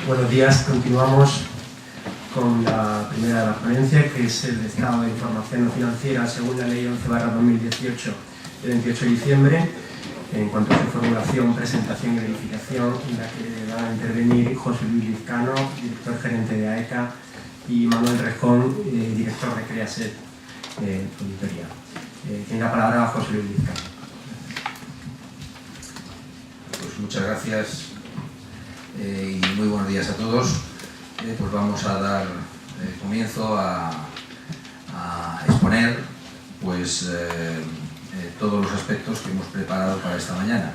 Buenos días, continuamos con la primera de la ponencia, que es el estado de información no financiera según la Ley 11/2018 de 28 de diciembre, en cuanto a su formulación, presentación y verificación, en la que van a intervenir José Luis Lizcano, director gerente de AECA, y Manuel Rejón, director de CREASET Auditoría. Tiene la palabra José Luis Lizcano. Pues muchas gracias y muy buenos días a todos. Pues vamos a dar comienzo a exponer pues todos los aspectos que hemos preparado para esta mañana.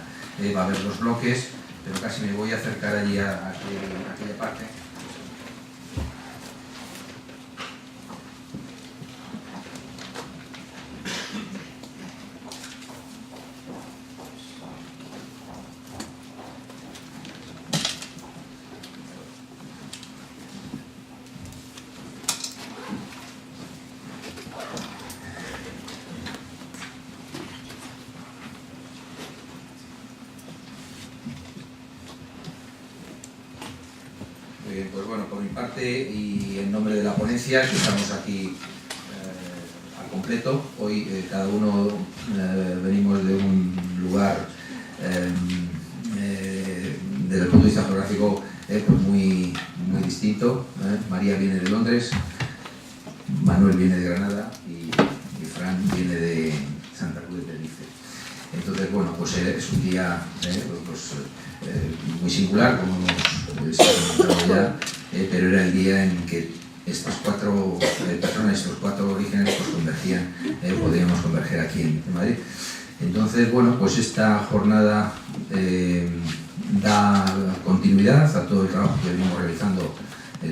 Va a haber dos bloques, pero casi me voy a acercar allí a aquella parte. Pues bueno, por mi parte y en nombre de la ponencia, que estamos aquí al completo, hoy cada uno venimos de un lugar desde el punto de vista geográfico pues muy distinto. María viene de Londres, Manuel viene de Granada y Fran viene de Santa Cruz de Tenerife. Entonces, bueno, pues es un día muy singular, como hemos comentado ya, pero era el día en que estas cuatro personas, estos cuatro orígenes, pues convergían, podríamos converger aquí en Madrid. Entonces, bueno, pues esta jornada da continuidad a todo el trabajo que venimos realizando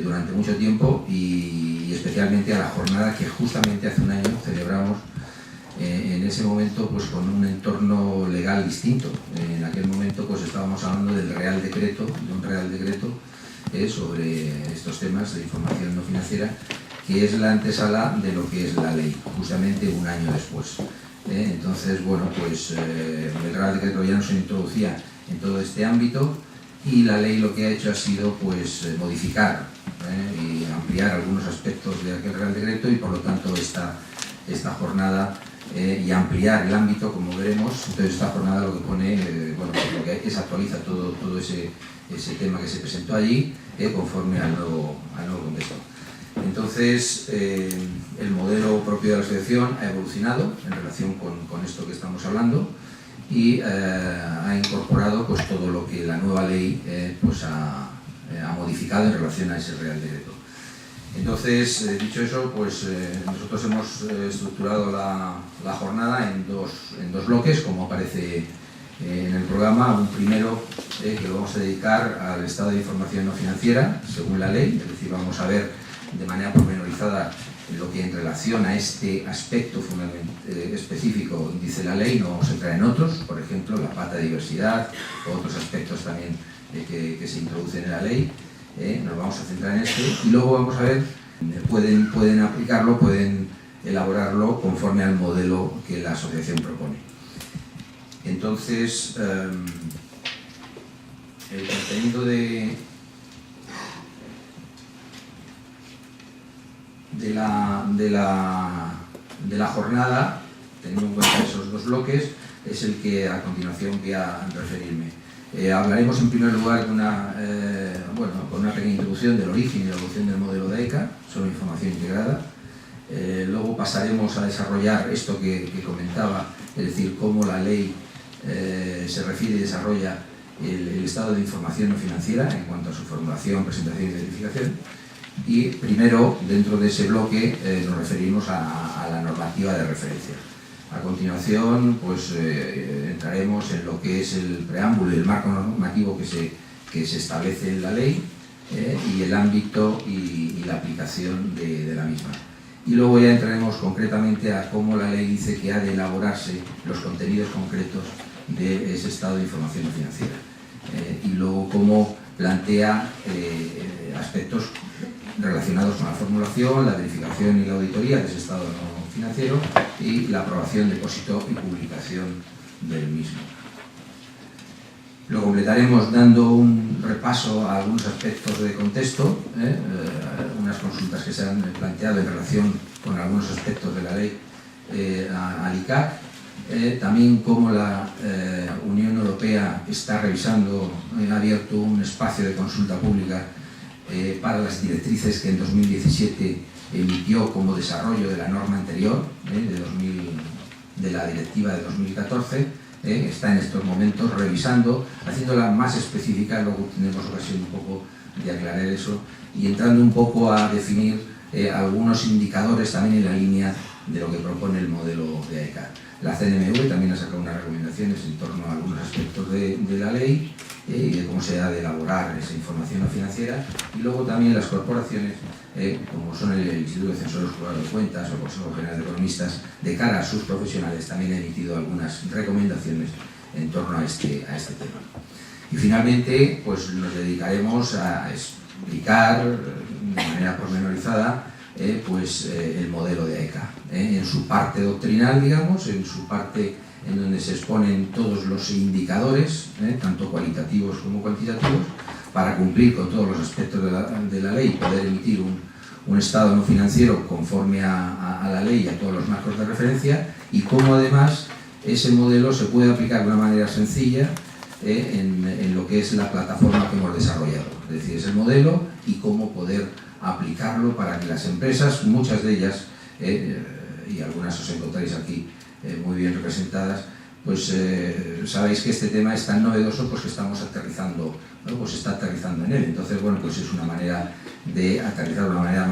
durante mucho tiempo y especialmente a la jornada que justamente hace un año celebramos. En ese momento pues con un entorno legal distinto. En aquel momento pues estábamos hablando del Real Decreto, de un Real Decreto sobre estos temas de información no financiera, que es la antesala de lo que es la ley, justamente un año después. Entonces, bueno, pues el Real Decreto ya no se introducía en todo este ámbito y la ley lo que ha hecho ha sido pues modificar y ampliar algunos aspectos de aquel Real Decreto y por lo tanto esta jornada y ampliar el ámbito, como veremos. Entonces esta jornada lo que pone, bueno, pues lo que hay es actualiza todo ese tema que se presentó allí conforme al nuevo contexto. Entonces el modelo propio de la asociación ha evolucionado en relación con esto que estamos hablando y ha incorporado pues todo lo que la nueva ley pues ha modificado en relación a ese Real Decreto. Entonces, dicho eso, pues nosotros hemos estructurado la jornada en dos bloques, como aparece en el programa. Un primero que lo vamos a dedicar al estado de información no financiera, según la ley, es decir, vamos a ver de manera pormenorizada lo que en relación a este aspecto específico dice la ley. No vamos a entrar en otros, por ejemplo, la pata de diversidad o otros aspectos también que se introducen en la ley. Nos vamos a centrar en este y luego vamos a ver, pueden aplicarlo, pueden elaborarlo conforme al modelo que la asociación propone. Entonces, el contenido de la jornada, teniendo en cuenta esos dos bloques, es el que a continuación voy a referirme. Hablaremos en primer lugar con una pequeña introducción del origen y la evolución del modelo de AECA sobre información integrada. Luego pasaremos a desarrollar esto que comentaba, es decir, cómo la ley se refiere y desarrolla el estado de información no financiera en cuanto a su formulación, presentación y verificación. Y primero, dentro de ese bloque, nos referimos a la normativa de referencia. A continuación, pues entraremos en lo que es el preámbulo y el marco normativo que se establece en la ley y el ámbito y la aplicación de la misma. Y luego ya entraremos concretamente a cómo la ley dice que ha de elaborarse los contenidos concretos de ese estado de información no financiera. Y luego cómo plantea aspectos relacionados con la formulación, la verificación y la auditoría de ese estado no financiero y la aprobación, depósito y publicación del mismo. Lo completaremos dando un repaso a algunos aspectos de contexto, unas consultas que se han planteado en relación con algunos aspectos de la ley al ICAC, también cómo la Unión Europea está revisando, ha abierto un espacio de consulta pública para las directrices que en 2017 emitió como desarrollo de la norma anterior, de la directiva de 2014. Está en estos momentos revisando, haciéndola más específica, luego tendremos ocasión un poco de aclarar eso, y entrando un poco a definir algunos indicadores también en la línea de lo que propone el modelo de AECA. La CNMV también ha sacado unas recomendaciones en torno a algunos aspectos de la ley y de cómo se ha de elaborar esa información no financiera, y luego también las corporaciones, como son el Instituto de Censores Jurados de Cuentas o el Consejo General de Economistas, de cara a sus profesionales, también ha emitido algunas recomendaciones en torno a este tema. Y finalmente, pues nos dedicaremos a explicar de manera pormenorizada el modelo de AECA, en su parte doctrinal, digamos, en su parte en donde se exponen todos los indicadores, tanto cualitativos como cuantitativos, para cumplir con todos los aspectos de la ley y poder emitir un estado no financiero conforme a la ley y a todos los marcos de referencia, y cómo además ese modelo se puede aplicar de una manera sencilla en lo que es la plataforma que hemos desarrollado. Es decir, es el modelo y cómo poder aplicarlo para que las empresas, muchas de ellas, y algunas os encontráis aquí muy bien representadas, pues sabéis que este tema es tan novedoso, pues que estamos aterrizando, ¿no? Pues está aterrizando en él. Entonces, bueno, pues es una manera de aterrizar de una manera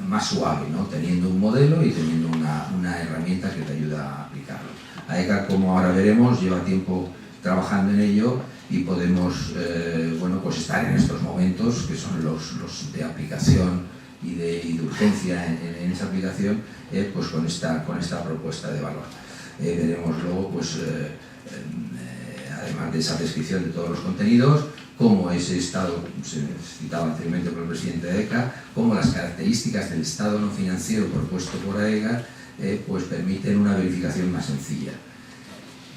más suave, ¿no? Teniendo un modelo y teniendo una herramienta que te ayuda a aplicarlo. AECA, como ahora veremos, lleva tiempo trabajando en ello y podemos bueno, pues estar en estos momentos que son los de aplicación y de urgencia en esa aplicación, pues con esta propuesta de valor. Veremos luego, pues, además de esa descripción de todos los contenidos, cómo ese estado, se citaba anteriormente por el presidente de AECA, cómo las características del estado no financiero propuesto por AECA pues permiten una verificación más sencilla.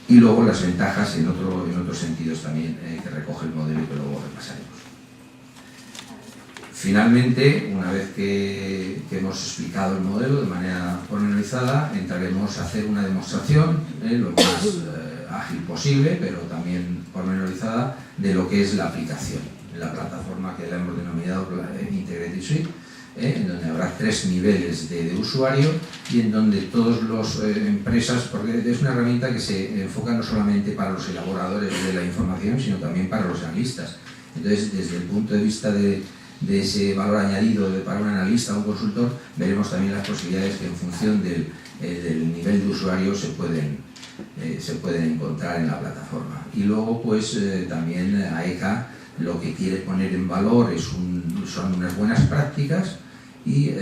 Y luego las ventajas en otros sentidos también que recoge el modelo y que luego repasaremos. Finalmente, una vez que hemos explicado el modelo de manera pormenorizada, entraremos a hacer una demostración lo más ágil posible, pero también pormenorizada, de lo que es la aplicación, la plataforma que la hemos denominado Integrated Suite, en donde habrá 3 niveles de usuario y en donde todas las empresas, porque es una herramienta que se enfoca no solamente para los elaboradores de la información, sino también para los analistas. Entonces, desde el punto de vista de ese valor añadido para un analista o un consultor, veremos también las posibilidades que en función del nivel de usuario se pueden encontrar en la plataforma. Y luego, pues también AECA lo que quiere poner en valor son unas buenas prácticas y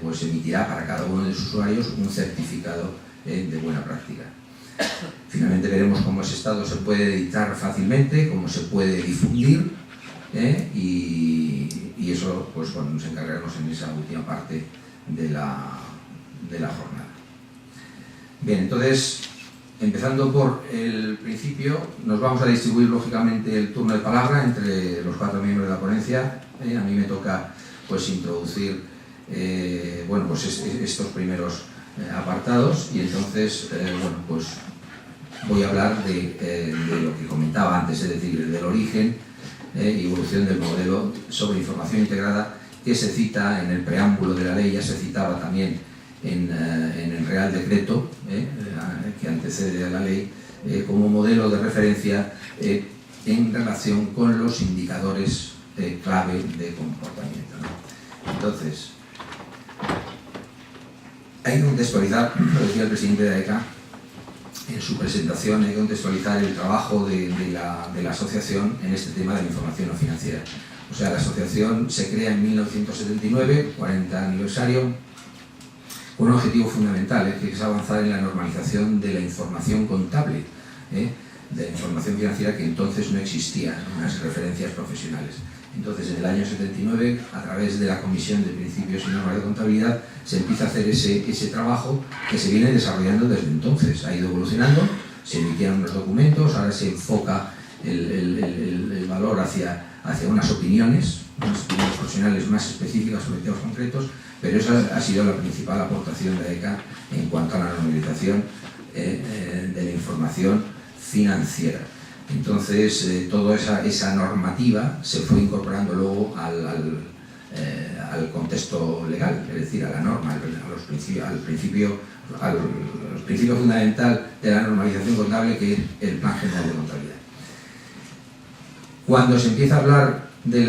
pues emitirá para cada uno de sus usuarios un certificado de buena práctica. Finalmente veremos cómo ese estado se puede editar fácilmente, cómo se puede difundir, y eso, pues bueno, nos encargaremos en esa última parte de la jornada. Bien, entonces, empezando por el principio, nos vamos a distribuir lógicamente el turno de palabra entre los 4 miembros de la ponencia. A mí me toca pues introducir bueno, pues estos primeros apartados, y entonces bueno, pues voy a hablar de lo que comentaba antes, es decir, del origen y evolución del modelo sobre información integrada, que se cita en el preámbulo de la ley, ya se citaba también en el Real Decreto que antecede a la ley, como modelo de referencia en relación con los indicadores clave de comportamiento, ¿no? Entonces, hay que contextualizar, lo decía el presidente de AECA en su presentación, hay que contextualizar el trabajo de la asociación en este tema de la información no financiera. O sea, la asociación se crea en 1979, 40 aniversario, con un objetivo fundamental, que es avanzar en la normalización de la información contable, de la información financiera, que entonces no existían unas referencias profesionales. Entonces, en el año 79, a través de la Comisión de Principios y Normas de Contabilidad, se empieza a hacer ese trabajo que se viene desarrollando desde entonces. Ha ido evolucionando, se emitieron los documentos, ahora se enfoca el valor hacia unas opiniones profesionales más específicas sobre temas concretos, pero esa ha sido la principal aportación de AECA en cuanto a la normalización de la información financiera. Entonces, toda esa normativa se fue incorporando luego al contexto legal, es decir, a la norma, al principio fundamental de la normalización contable, que es el Plan General de Contabilidad. Cuando se empieza a hablar de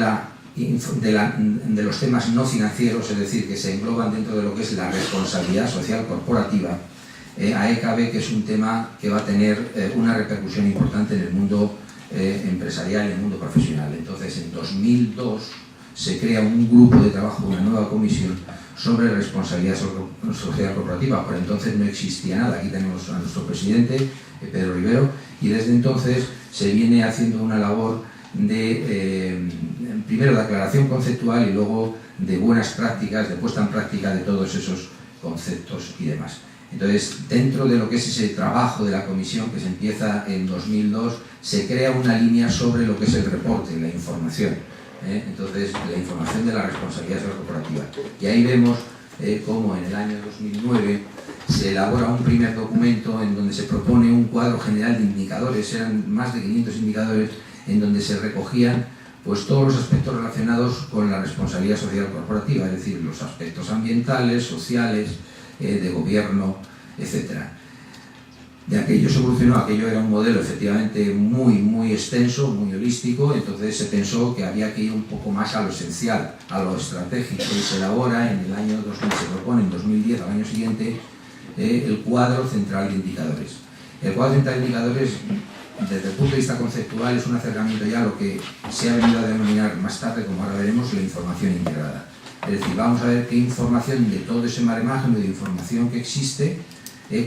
los temas no financieros, es decir, que se engloban dentro de lo que es la responsabilidad social corporativa, AECA ve que es un tema que va a tener una repercusión importante en el mundo empresarial y en el mundo profesional. Entonces, en 2002 se crea un grupo de trabajo, una nueva comisión sobre responsabilidad social corporativa. Por entonces no existía nada. Aquí tenemos a nuestro presidente, Pedro Rivero, y desde entonces se viene haciendo una labor de, primero, de aclaración conceptual y luego de buenas prácticas, de puesta en práctica de todos esos conceptos y demás. Entonces, dentro de lo que es ese trabajo de la comisión que se empieza en 2002, se crea una línea sobre lo que es el reporte, la información. Entonces, la información de la responsabilidad social corporativa. Y ahí vemos cómo en el año 2009 se elabora un primer documento en donde se propone un cuadro general de indicadores, eran más de 500 indicadores, en donde se recogían pues todos los aspectos relacionados con la responsabilidad social corporativa, es decir, los aspectos ambientales, sociales, de gobierno, etc. De aquello se evolucionó, aquello era un modelo efectivamente muy extenso, muy holístico, entonces se pensó que había que ir un poco más a lo esencial, a lo estratégico, y se elabora en el año 2000, se propone en 2010, al año siguiente, el cuadro central de indicadores. El cuadro central de indicadores, desde el punto de vista conceptual, es un acercamiento ya a lo que se ha venido a denominar más tarde, como ahora veremos, la información integrada. Es decir, vamos a ver qué información de todo ese maremaje de información que existe,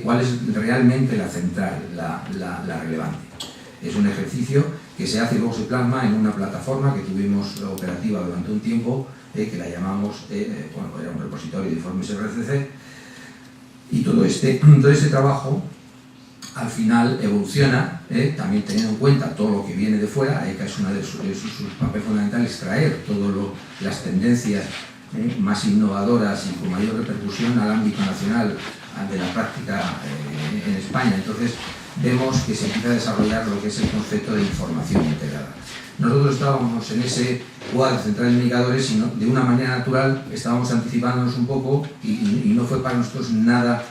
cuál es realmente la central, la relevante. Es un ejercicio que se hace y luego se plasma en una plataforma que tuvimos operativa durante un tiempo, que la llamamos, era un repositorio de informes RCC, y todo este trabajo al final evoluciona, también teniendo en cuenta todo lo que viene de fuera. AECA es una de sus papeles fundamentales, traer todas las tendencias más innovadoras y con mayor repercusión al ámbito nacional de la práctica en España. Entonces vemos que se empieza a desarrollar lo que es el concepto de información integrada. Nosotros estábamos en ese cuadro central de indicadores y de una manera natural estábamos anticipándonos un poco y no fue para nosotros nada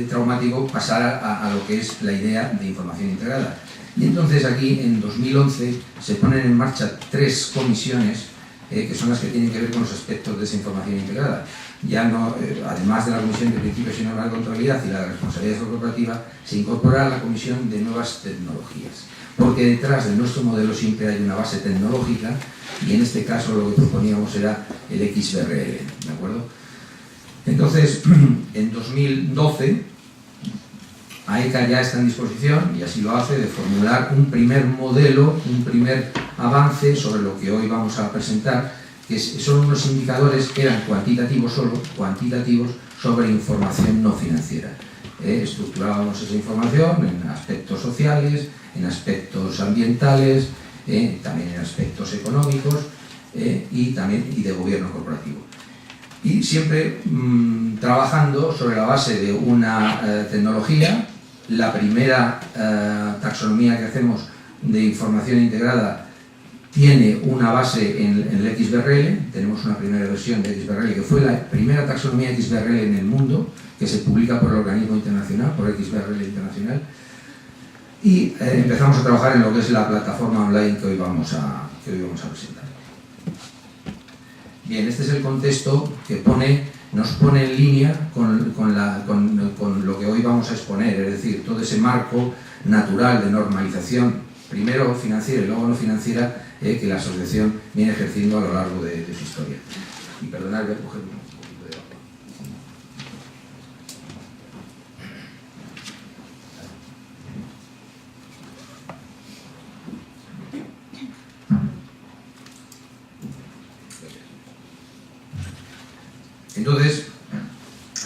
traumático pasar a lo que es la idea de información integrada. Y entonces aquí en 2011 se ponen en marcha 3 comisiones que son las que tienen que ver con los aspectos de esa información integrada. Ya no, además de la Comisión de Principios y Normas de Contabilidad y la de Responsabilidad Social Corporativa, se incorpora la Comisión de Nuevas Tecnologías. Porque detrás de nuestro modelo siempre hay una base tecnológica y en este caso lo que proponíamos era el XBRL, ¿de acuerdo? Entonces, en 2012, AECA ya está en disposición, y así lo hace, de formular un primer modelo, un primer avance sobre lo que hoy vamos a presentar, que son unos indicadores que eran cuantitativos solo, cuantitativos sobre información no financiera. Estructurábamos esa información en aspectos sociales, en aspectos ambientales, también en aspectos económicos y de gobierno corporativo. Y siempre trabajando sobre la base de una tecnología. La primera taxonomía que hacemos de información integrada tiene una base en el XBRL. Tenemos una primera versión de XBRL que fue la primera taxonomía XBRL en el mundo, que se publica por el organismo internacional, por XBRL Internacional. Y empezamos a trabajar en lo que es la plataforma online que hoy vamos a presentar. Bien, este es el contexto que nos pone en línea con lo que hoy vamos a exponer, es decir, todo ese marco natural de normalización, primero financiera y luego no financiera, que la asociación viene ejerciendo a lo largo de su historia. Y perdonad, voy a coger un poquito de agua. Entonces,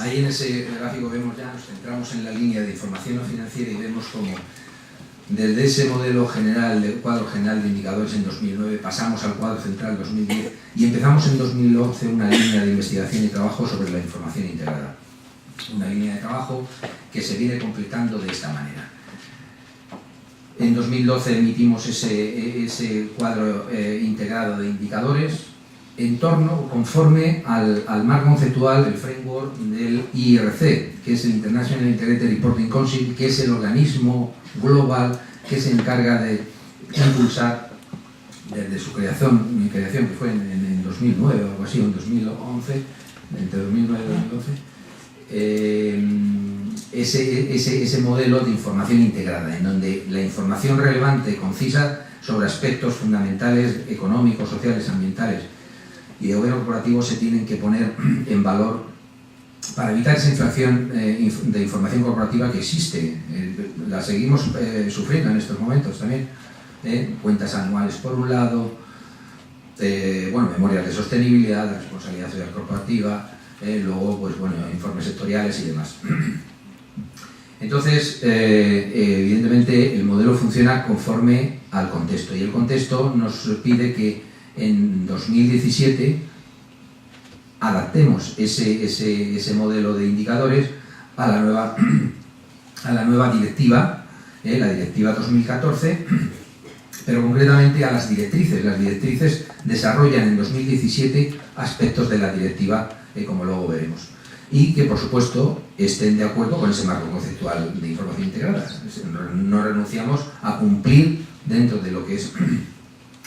ahí en ese gráfico vemos ya, nos centramos en la línea de información no financiera y vemos desde ese modelo general, del cuadro general de indicadores en 2009, pasamos al cuadro central en 2010 y empezamos en 2011 una línea de investigación y trabajo sobre la información integrada. Una línea de trabajo que se viene completando de esta manera. En 2012 emitimos ese cuadro integrado de indicadores en torno, conforme al marco conceptual, el framework del IRC, que es el International Integrated Reporting Council, que es el organismo global que se encarga de impulsar desde su creación, mi creación que fue en 2009 o algo así, o en 2011, entre 2009 y 2012, ese modelo de información integrada, en donde la información relevante, concisa, sobre aspectos fundamentales, económicos, sociales, ambientales y de gobierno corporativo se tienen que poner en valor para evitar esa inflación de información corporativa que existe. La seguimos sufriendo en estos momentos también. Cuentas anuales por un lado, memorias de sostenibilidad, de responsabilidad social corporativa, luego pues, informes sectoriales y demás. Entonces, evidentemente el modelo funciona conforme al contexto y el contexto nos pide que en 2017 adaptemos ese modelo de indicadores a la nueva directiva, la directiva 2014, pero concretamente a las directrices. Las directrices desarrollan en 2017 aspectos de la directiva, como luego veremos, y que por supuesto estén de acuerdo con ese marco conceptual de información integrada. No renunciamos a cumplir dentro de lo que es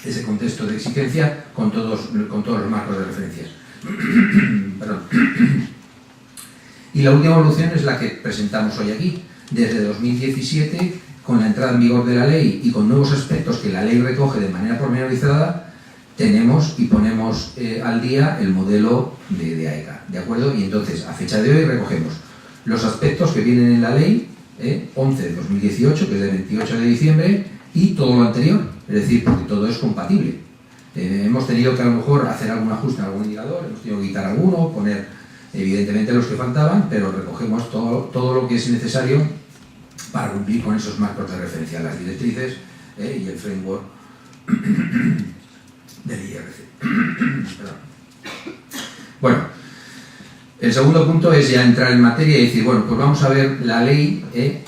ese contexto de exigencia con todos los marcos de referencia. Perdón. Y la última evolución es la que presentamos hoy aquí. Desde 2017, con la entrada en vigor de la ley y con nuevos aspectos que la ley recoge de manera pormenorizada, tenemos y ponemos al día el modelo de AECA, ¿de acuerdo? Y entonces, a fecha de hoy, recogemos los aspectos que vienen en la ley 11 de 2018, que es del 28 de diciembre, y todo lo anterior, es decir, porque todo es compatible. Hemos tenido que a lo mejor hacer algún ajuste en algún indicador, hemos tenido que quitar alguno, poner evidentemente los que faltaban, pero recogemos todo lo que es necesario para cumplir con esos marcos de referencia, las directrices y el framework del IRC. Bueno, el segundo punto es ya entrar en materia y decir, bueno, pues vamos a ver la ley,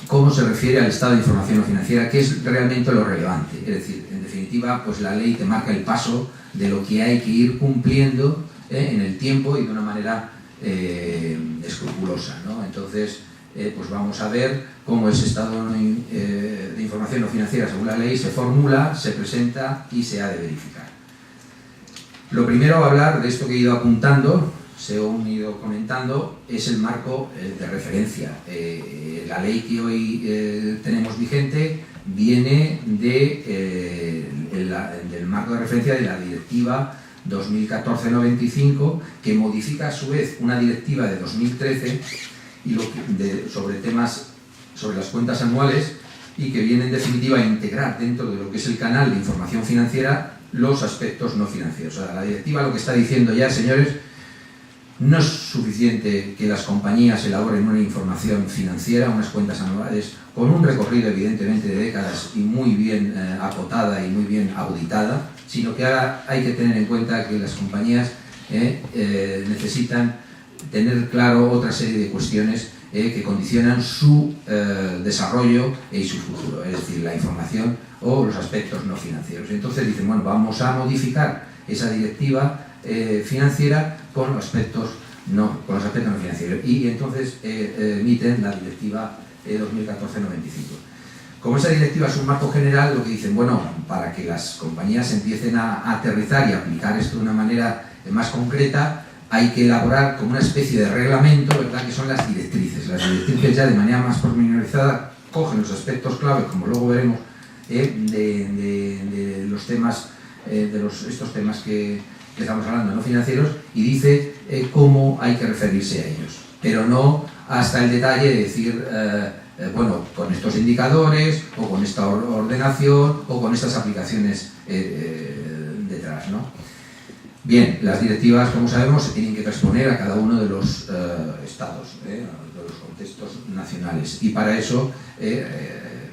cómo se refiere al estado de información no financiera, que es realmente lo relevante. Es decir, en definitiva, pues la ley te marca el paso de lo que hay que ir cumpliendo en el tiempo y de una manera escrupulosa, ¿no? Entonces, pues vamos a ver cómo ese estado de información no financiera según la ley se formula, se presenta y se ha de verificar. Lo primero a hablar de esto que he ido apuntando, se han ido comentando, es el marco de referencia. La ley que hoy tenemos vigente viene del marco de referencia de la directiva 2014-95, que modifica a su vez una directiva de 2013 sobre temas sobre las cuentas anuales y que viene en definitiva a integrar dentro de lo que es el canal de información financiera los aspectos no financieros. O sea, la directiva lo que está diciendo ya, señores, no es suficiente que las compañías elaboren una información financiera, unas cuentas anuales, con un recorrido evidentemente de décadas y muy bien acotada y muy bien auditada, sino que ahora hay que tener en cuenta que las compañías necesitan tener claro otra serie de cuestiones que condicionan su desarrollo y su futuro, es decir, la información o los aspectos no financieros. Entonces dicen, bueno, vamos a modificar esa directiva financiera con los aspectos no financieros, y entonces emiten la directiva 2014-95. Como esa directiva es un marco general, lo que dicen, bueno, para que las compañías empiecen a aterrizar y aplicar esto de una manera más concreta, hay que elaborar como una especie de reglamento, ¿verdad?, que son las directrices. Las directrices ya de manera más pormenorizada cogen los aspectos clave, como luego veremos, de los temas, estos temas que estamos hablando, no financieros, y dice cómo hay que referirse a ellos, pero no hasta el detalle de decir, bueno, con estos indicadores, o con esta ordenación, o con estas aplicaciones detrás, ¿no? Bien, las directivas, como sabemos, se tienen que transponer a cada uno de los estados, de los contextos nacionales, y para eso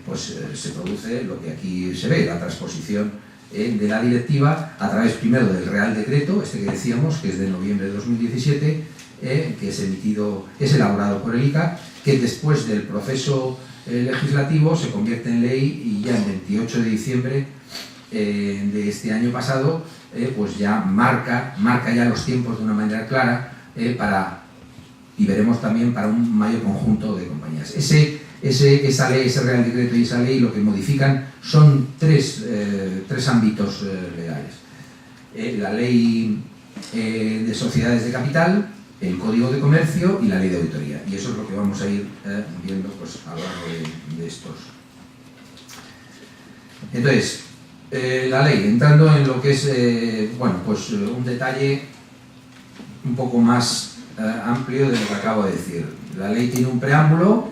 pues se produce lo que aquí se ve, la transposición de la directiva a través primero del Real Decreto, este que decíamos, que es de noviembre de 2017, que es elaborado por el ICAC, que después del proceso legislativo se convierte en ley y ya el 28 de diciembre de este año pasado pues ya marca ya los tiempos de una manera clara y veremos también para un mayor conjunto de compañías. Esa ley, ese Real Decreto y esa ley lo que modifican son tres ámbitos legales. La ley de sociedades de capital, el Código de Comercio y la Ley de Auditoría. Y eso es lo que vamos a ir viendo pues, a lo largo de estos. Entonces, la ley, entrando en lo que es un detalle un poco más amplio de lo que acabo de decir. La ley tiene un preámbulo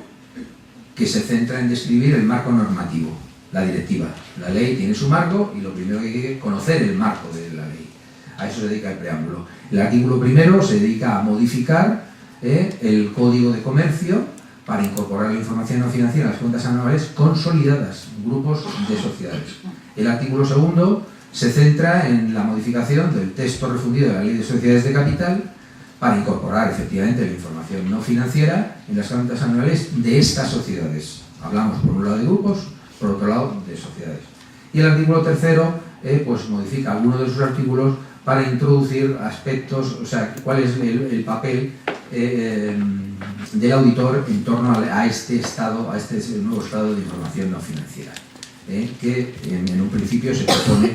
que se centra en describir el marco normativo, la directiva. La ley tiene su marco y lo primero que hay que conocer es el marco de la ley. A eso se dedica el preámbulo. El artículo primero se dedica a modificar el Código de Comercio para incorporar la información no financiera a las cuentas anuales consolidadas, grupos de sociedades. El artículo segundo se centra en la modificación del texto refundido de la Ley de Sociedades de Capital para incorporar efectivamente la información no financiera en las cuentas anuales de estas sociedades. Hablamos por un lado de grupos, por otro lado de sociedades. Y el artículo tercero pues modifica algunos de sus artículos para introducir aspectos, o sea, cuál es el papel del auditor en torno a este nuevo estado de información no financiera, que en un principio se propone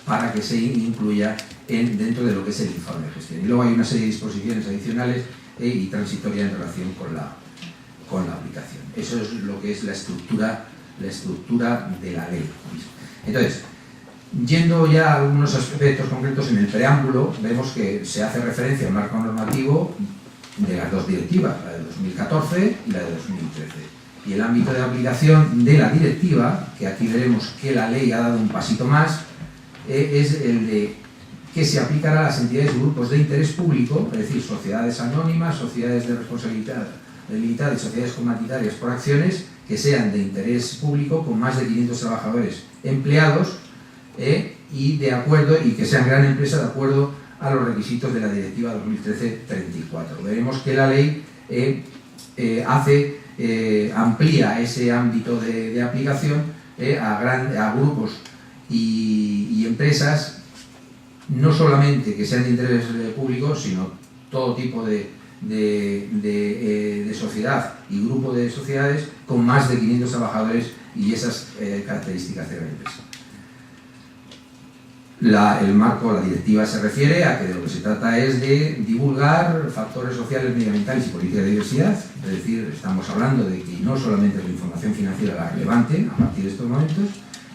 para que se incluya dentro de lo que es el informe de gestión. Y luego hay una serie de disposiciones adicionales y transitorias en relación con la aplicación. Eso es lo que es la estructura de la ley. Entonces, yendo ya a algunos aspectos concretos en el preámbulo, vemos que se hace referencia al marco normativo de las dos directivas, la de 2014 y la de 2013. Y el ámbito de aplicación de la directiva, que aquí veremos que la ley ha dado un pasito más, es el de que se aplicará a las entidades y grupos de interés público, es decir, sociedades anónimas, sociedades de responsabilidad limitada y sociedades comunitarias por acciones que sean de interés público con más de 500 trabajadores empleados y que sean gran empresa de acuerdo a los requisitos de la Directiva 2013-34. Veremos que la ley amplía ese ámbito de aplicación a grupos y empresas, no solamente que sean de interés público, sino todo tipo de sociedad y grupo de sociedades con más de 500 trabajadores y esas características de la empresa. El marco, la directiva se refiere a que de lo que se trata es de divulgar factores sociales, medioambientales y políticas de diversidad, es decir, estamos hablando de que no solamente es la información financiera la relevante a partir de estos momentos,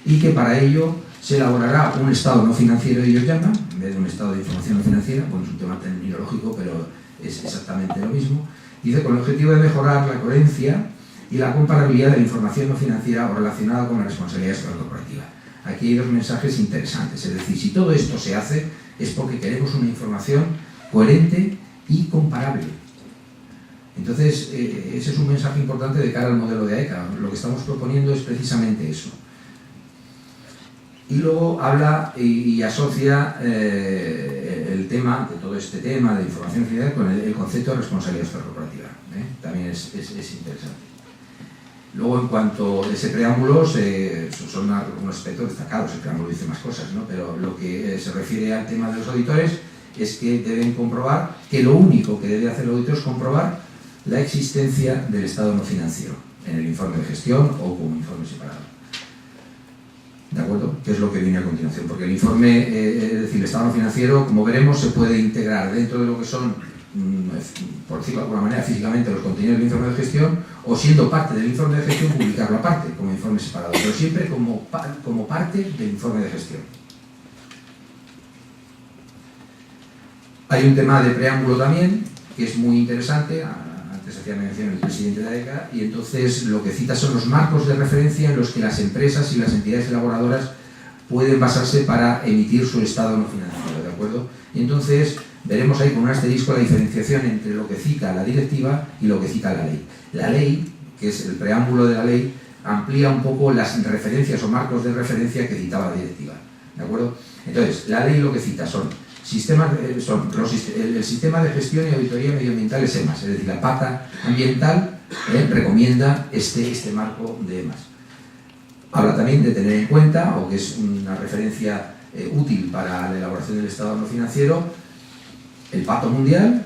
y que para ello se elaborará un estado no financiero, ellos llaman, en vez de un estado de información no financiera, bueno, es un tema terminológico, pero es exactamente lo mismo, dice con el objetivo de mejorar la coherencia y la comparabilidad de la información no financiera o relacionada con la responsabilidad social corporativa. Aquí hay dos mensajes interesantes, es decir, si todo esto se hace es porque queremos una información coherente y comparable. Entonces, ese es un mensaje importante de cara al modelo de AECA. Lo que estamos proponiendo es precisamente eso. Y luego habla y asocia el tema, de todo este tema de información financiera con el concepto de responsabilidad social corporativa. También es interesante. Luego, en cuanto a ese preámbulo, son unos aspectos destacados. El preámbulo dice más cosas, ¿no? Pero lo que se refiere al tema de los auditores es que deben comprobar que lo único que debe hacer el auditor es comprobar la existencia del estado no financiero en el informe de gestión o como informe separado. ¿De acuerdo? ¿Qué es lo que viene a continuación? Porque el informe, es decir, el estado no financiero, como veremos, se puede integrar dentro de lo que son, por decirlo de alguna manera, físicamente los contenidos del informe de gestión, o siendo parte del informe de gestión, publicarlo aparte, como informe separado, pero siempre como parte del informe de gestión. Hay un tema de preámbulo también, que es muy interesante. Antes hacía mención el presidente de AECA, y entonces lo que cita son los marcos de referencia en los que las empresas y las entidades elaboradoras pueden basarse para emitir su estado no financiero, ¿de acuerdo? Y entonces veremos ahí con un asterisco la diferenciación entre lo que cita la directiva y lo que cita la ley. La ley, que es el preámbulo de la ley, amplía un poco las referencias o marcos de referencia que citaba la directiva, ¿de acuerdo? Entonces, la ley lo que cita son el sistema de gestión y auditoría medioambiental es EMAS, es decir, la pata ambiental recomienda este marco de EMAS. Habla también de tener en cuenta, o que es una referencia útil para la elaboración del Estado no financiero, el Pacto Mundial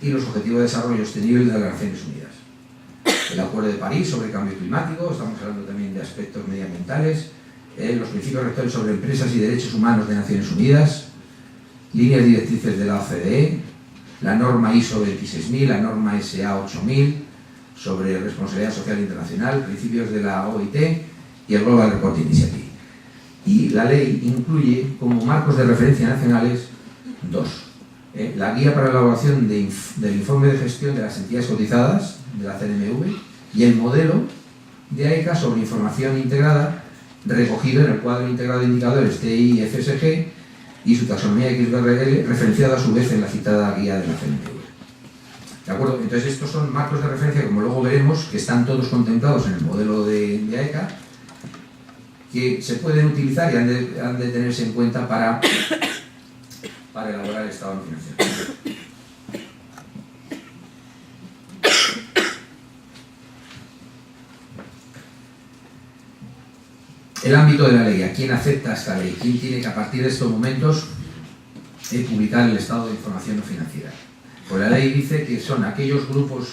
y los Objetivos de Desarrollo Sostenible de las Naciones Unidas. El Acuerdo de París sobre el cambio climático, estamos hablando también de aspectos medioambientales, los principios rectores sobre empresas y derechos humanos de Naciones Unidas, líneas directrices de la OCDE, la norma ISO 26000, la norma SA 8000 sobre responsabilidad social internacional, principios de la OIT y el Global Reporting Initiative. Y la ley incluye como marcos de referencia nacionales dos. La guía para la elaboración del informe de gestión de las entidades cotizadas de la CNMV y el modelo de AECA sobre información integrada recogido en el cuadro integrado de indicadores TI y FSG y su taxonomía XBRL referenciado a su vez en la citada guía de la CNMV. ¿De acuerdo? Entonces estos son marcos de referencia, como luego veremos, que están todos contemplados en el modelo de AECA, que se pueden utilizar y han de tenerse en cuenta para elaborar el estado financiero. El ámbito de la ley, ¿a quién afecta esta ley? ¿Quién tiene que a partir de estos momentos publicar el estado de información no financiera? Pues la ley dice que son aquellos grupos,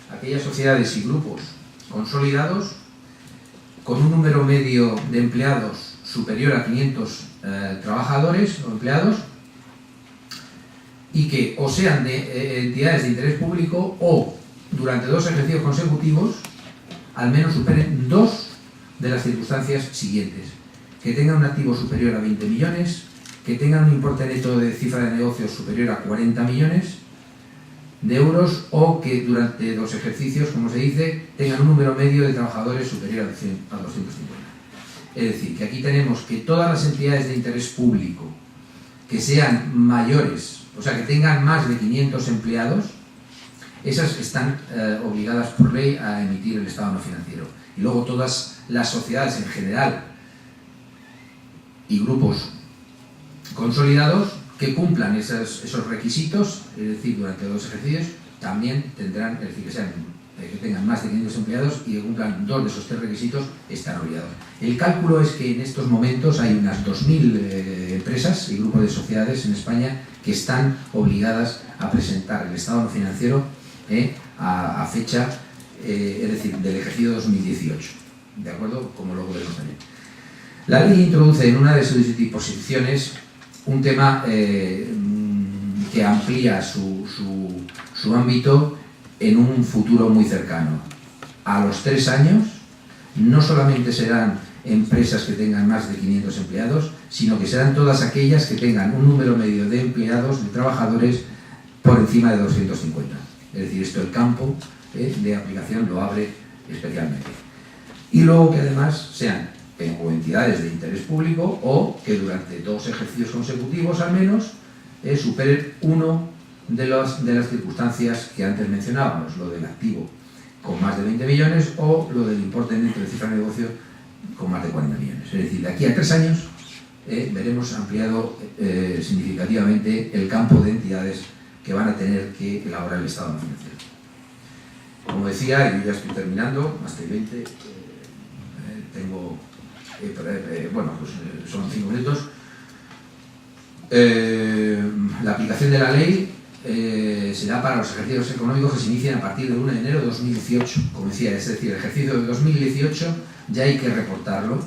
aquellas sociedades y grupos consolidados con un número medio de empleados superior a 500 trabajadores o empleados y que o sean de entidades de interés público o durante 2 ejercicios consecutivos al menos superen 2 de las circunstancias siguientes: que tengan un activo superior a 20 millones, que tengan un importe neto de cifra de negocios superior a 40 millones de euros o que durante 2 ejercicios, como se dice, tengan un número medio de trabajadores superior a 250. Es decir, que aquí tenemos que todas las entidades de interés público que sean mayores, o sea, que tengan más de 500 empleados, esas están obligadas por ley a emitir el estado no financiero. Y luego todas las sociedades en general y grupos consolidados que cumplan esos requisitos, es decir, durante 2 ejercicios, también tendrán, es decir, que tengan más de 500 empleados y que cumplan 2 de esos 3 requisitos, están obligados. El cálculo es que en estos momentos hay unas 2.000 empresas y grupos de sociedades en España que están obligadas a presentar el estado no financiero a fecha, es decir, del ejercicio 2018, ¿de acuerdo? Como luego veremos también. La ley introduce en una de sus disposiciones un tema que amplía su ámbito en un futuro muy cercano. A los 3 años no solamente serán empresas que tengan más de 500 empleados, sino que serán todas aquellas que tengan un número medio de empleados, de trabajadores, por encima de 250. Es decir, esto el campo de aplicación lo abre especialmente. Y luego que además sean o entidades de interés público o que durante 2 ejercicios consecutivos al menos superen uno de las circunstancias que antes mencionábamos, lo del activo con más de 20 millones o lo del importe neto de cifra de negocio con más de 40 millones. Es decir, de aquí a 3 años veremos ampliado significativamente el campo de entidades que van a tener que elaborar el estado financiero. Como decía, yo ya estoy terminando, más de 20, tengo, bueno, pues son 5 minutos. La aplicación de la ley será para los ejercicios económicos que se inician a partir del 1 de enero de 2018, como decía, es decir, el ejercicio de 2018 ya hay que reportarlo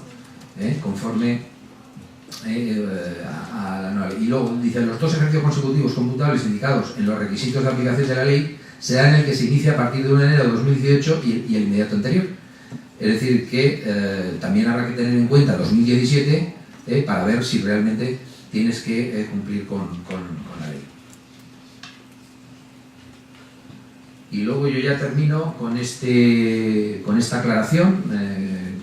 conforme a la anual. Y luego dice, los 2 ejercicios consecutivos computables indicados en los requisitos de aplicación de la ley será en el que se inicia a partir del 1 de enero de 2018 y el inmediato anterior. Es decir, que también habrá que tener en cuenta 2017 para ver si realmente tienes que cumplir con la ley. Y luego yo ya termino con esta aclaración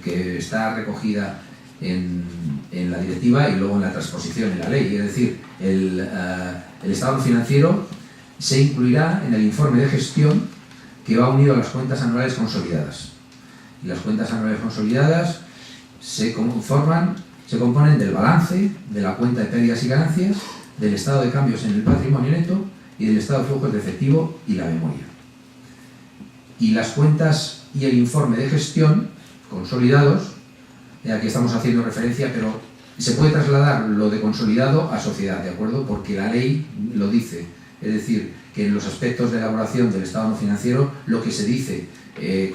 que está recogida en la directiva y luego en la transposición en la ley. Es decir, el estado financiero se incluirá en el informe de gestión que va unido a las cuentas anuales consolidadas. Y las cuentas anuales consolidadas se componen del balance, de la cuenta de pérdidas y ganancias, del estado de cambios en el patrimonio neto y del estado de flujos de efectivo y la memoria. Y las cuentas y el informe de gestión consolidados, aquí estamos haciendo referencia, pero se puede trasladar lo de consolidado a sociedad, ¿de acuerdo? Porque la ley lo dice, es decir, que en los aspectos de elaboración del estado no financiero, lo que se dice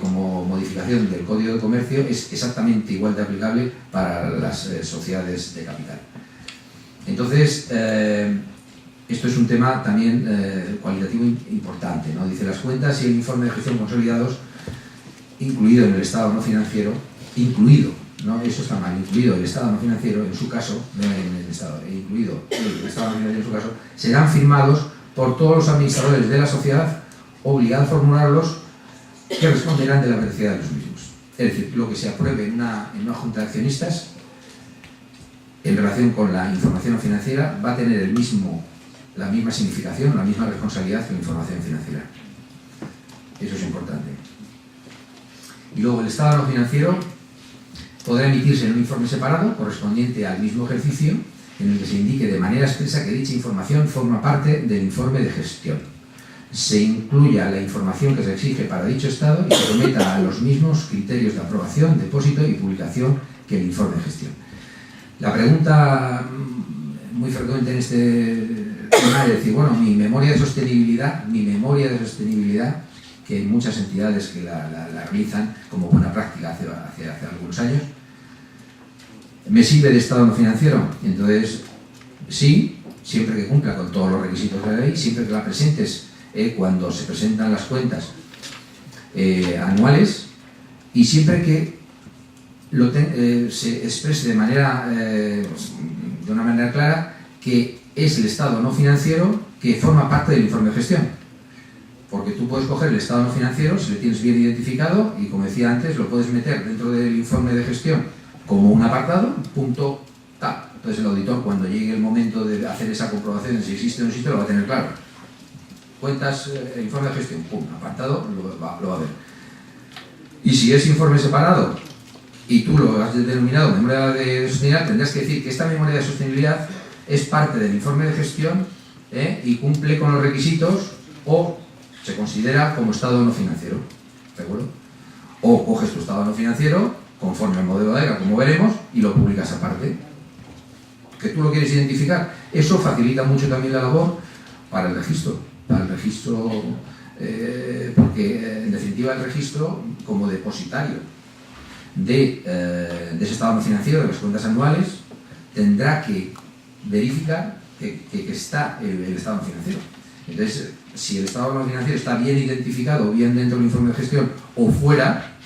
como modificación del Código de Comercio es exactamente igual de aplicable para las sociedades de capital. Entonces, esto es un tema también cualitativo importante, ¿no? Dice, las cuentas y el informe de gestión consolidados, incluido en el estado no financiero, incluido, ¿no? Eso está mal, incluido el estado no financiero en su caso, no en el estado, incluido el estado no financiero en su caso, serán firmados por todos los administradores de la sociedad, obligados a formularlos, que responderán de la veracidad de los mismos. Es decir, lo que se apruebe en una junta de accionistas en relación con la información no financiera va a tener la misma significación, la misma responsabilidad que la información financiera. Eso es importante. Y luego el estado no financiero podrá emitirse en un informe separado correspondiente al mismo ejercicio en el que se indique de manera expresa que dicha información forma parte del informe de gestión. Se incluya la información que se exige para dicho estado y se someta a los mismos criterios de aprobación, depósito y publicación que el informe de gestión. La pregunta muy frecuente en este tema es decir, bueno, mi memoria de sostenibilidad, que hay muchas entidades que la realizan como buena práctica hace algunos años, ¿me sirve de estado no financiero? Entonces, sí, siempre que cumpla con todos los requisitos de la ley, siempre que la presentes cuando se presentan las cuentas anuales y siempre que se exprese de una manera clara que es el estado no financiero que forma parte del informe de gestión. Porque tú puedes coger el estado no financiero, si lo tienes bien identificado, y como decía antes, lo puedes meter dentro del informe de gestión como un apartado, punto tal. Entonces el auditor, cuando llegue el momento de hacer esa comprobación de si existe o no existe, lo va a tener claro. Cuentas, informe de gestión, pum, apartado, lo va a ver. Y si es informe separado y tú lo has denominado memoria de sostenibilidad, tendrás que decir que esta memoria de sostenibilidad es parte del informe de gestión y cumple con los requisitos o se considera como estado no financiero, ¿de acuerdo? O coges tu estado no financiero conforme al modelo de AEGA, como veremos, y lo publicas aparte. Que tú lo quieres identificar. Eso facilita mucho también la labor para el registro. Porque en definitiva el registro, como depositario de ese estado no financiero, de las cuentas anuales, tendrá que verificar que está el estado no financiero. Entonces, si el estado no financiero está bien identificado, bien dentro del informe de gestión o fuera,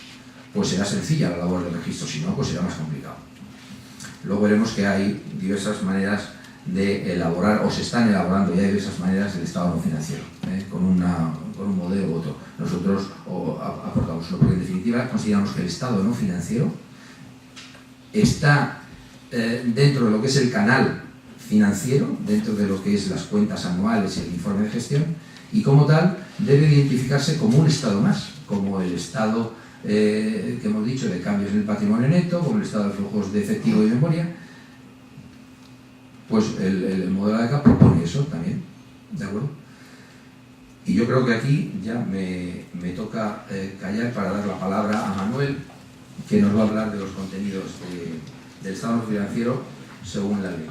pues será sencilla la labor del registro, si no, pues será más complicado. Luego veremos que hay diversas maneras de elaborar, o se están elaborando ya diversas maneras del estado no financiero, con un modelo u otro. Nosotros aportamos uno, porque en definitiva consideramos que el estado no financiero está dentro de lo que es el canal financiero, dentro de lo que es las cuentas anuales y el informe de gestión, y como tal debe identificarse como un estado más, como el estado que hemos dicho de cambios en el patrimonio neto, como el estado de flujos de efectivo y memoria. Pues el modelo de AEGA propone eso también, ¿de acuerdo? Y yo creo que aquí ya me toca callar para dar la palabra a Manuel, que nos va a hablar de los contenidos del estado no financiero según la ley.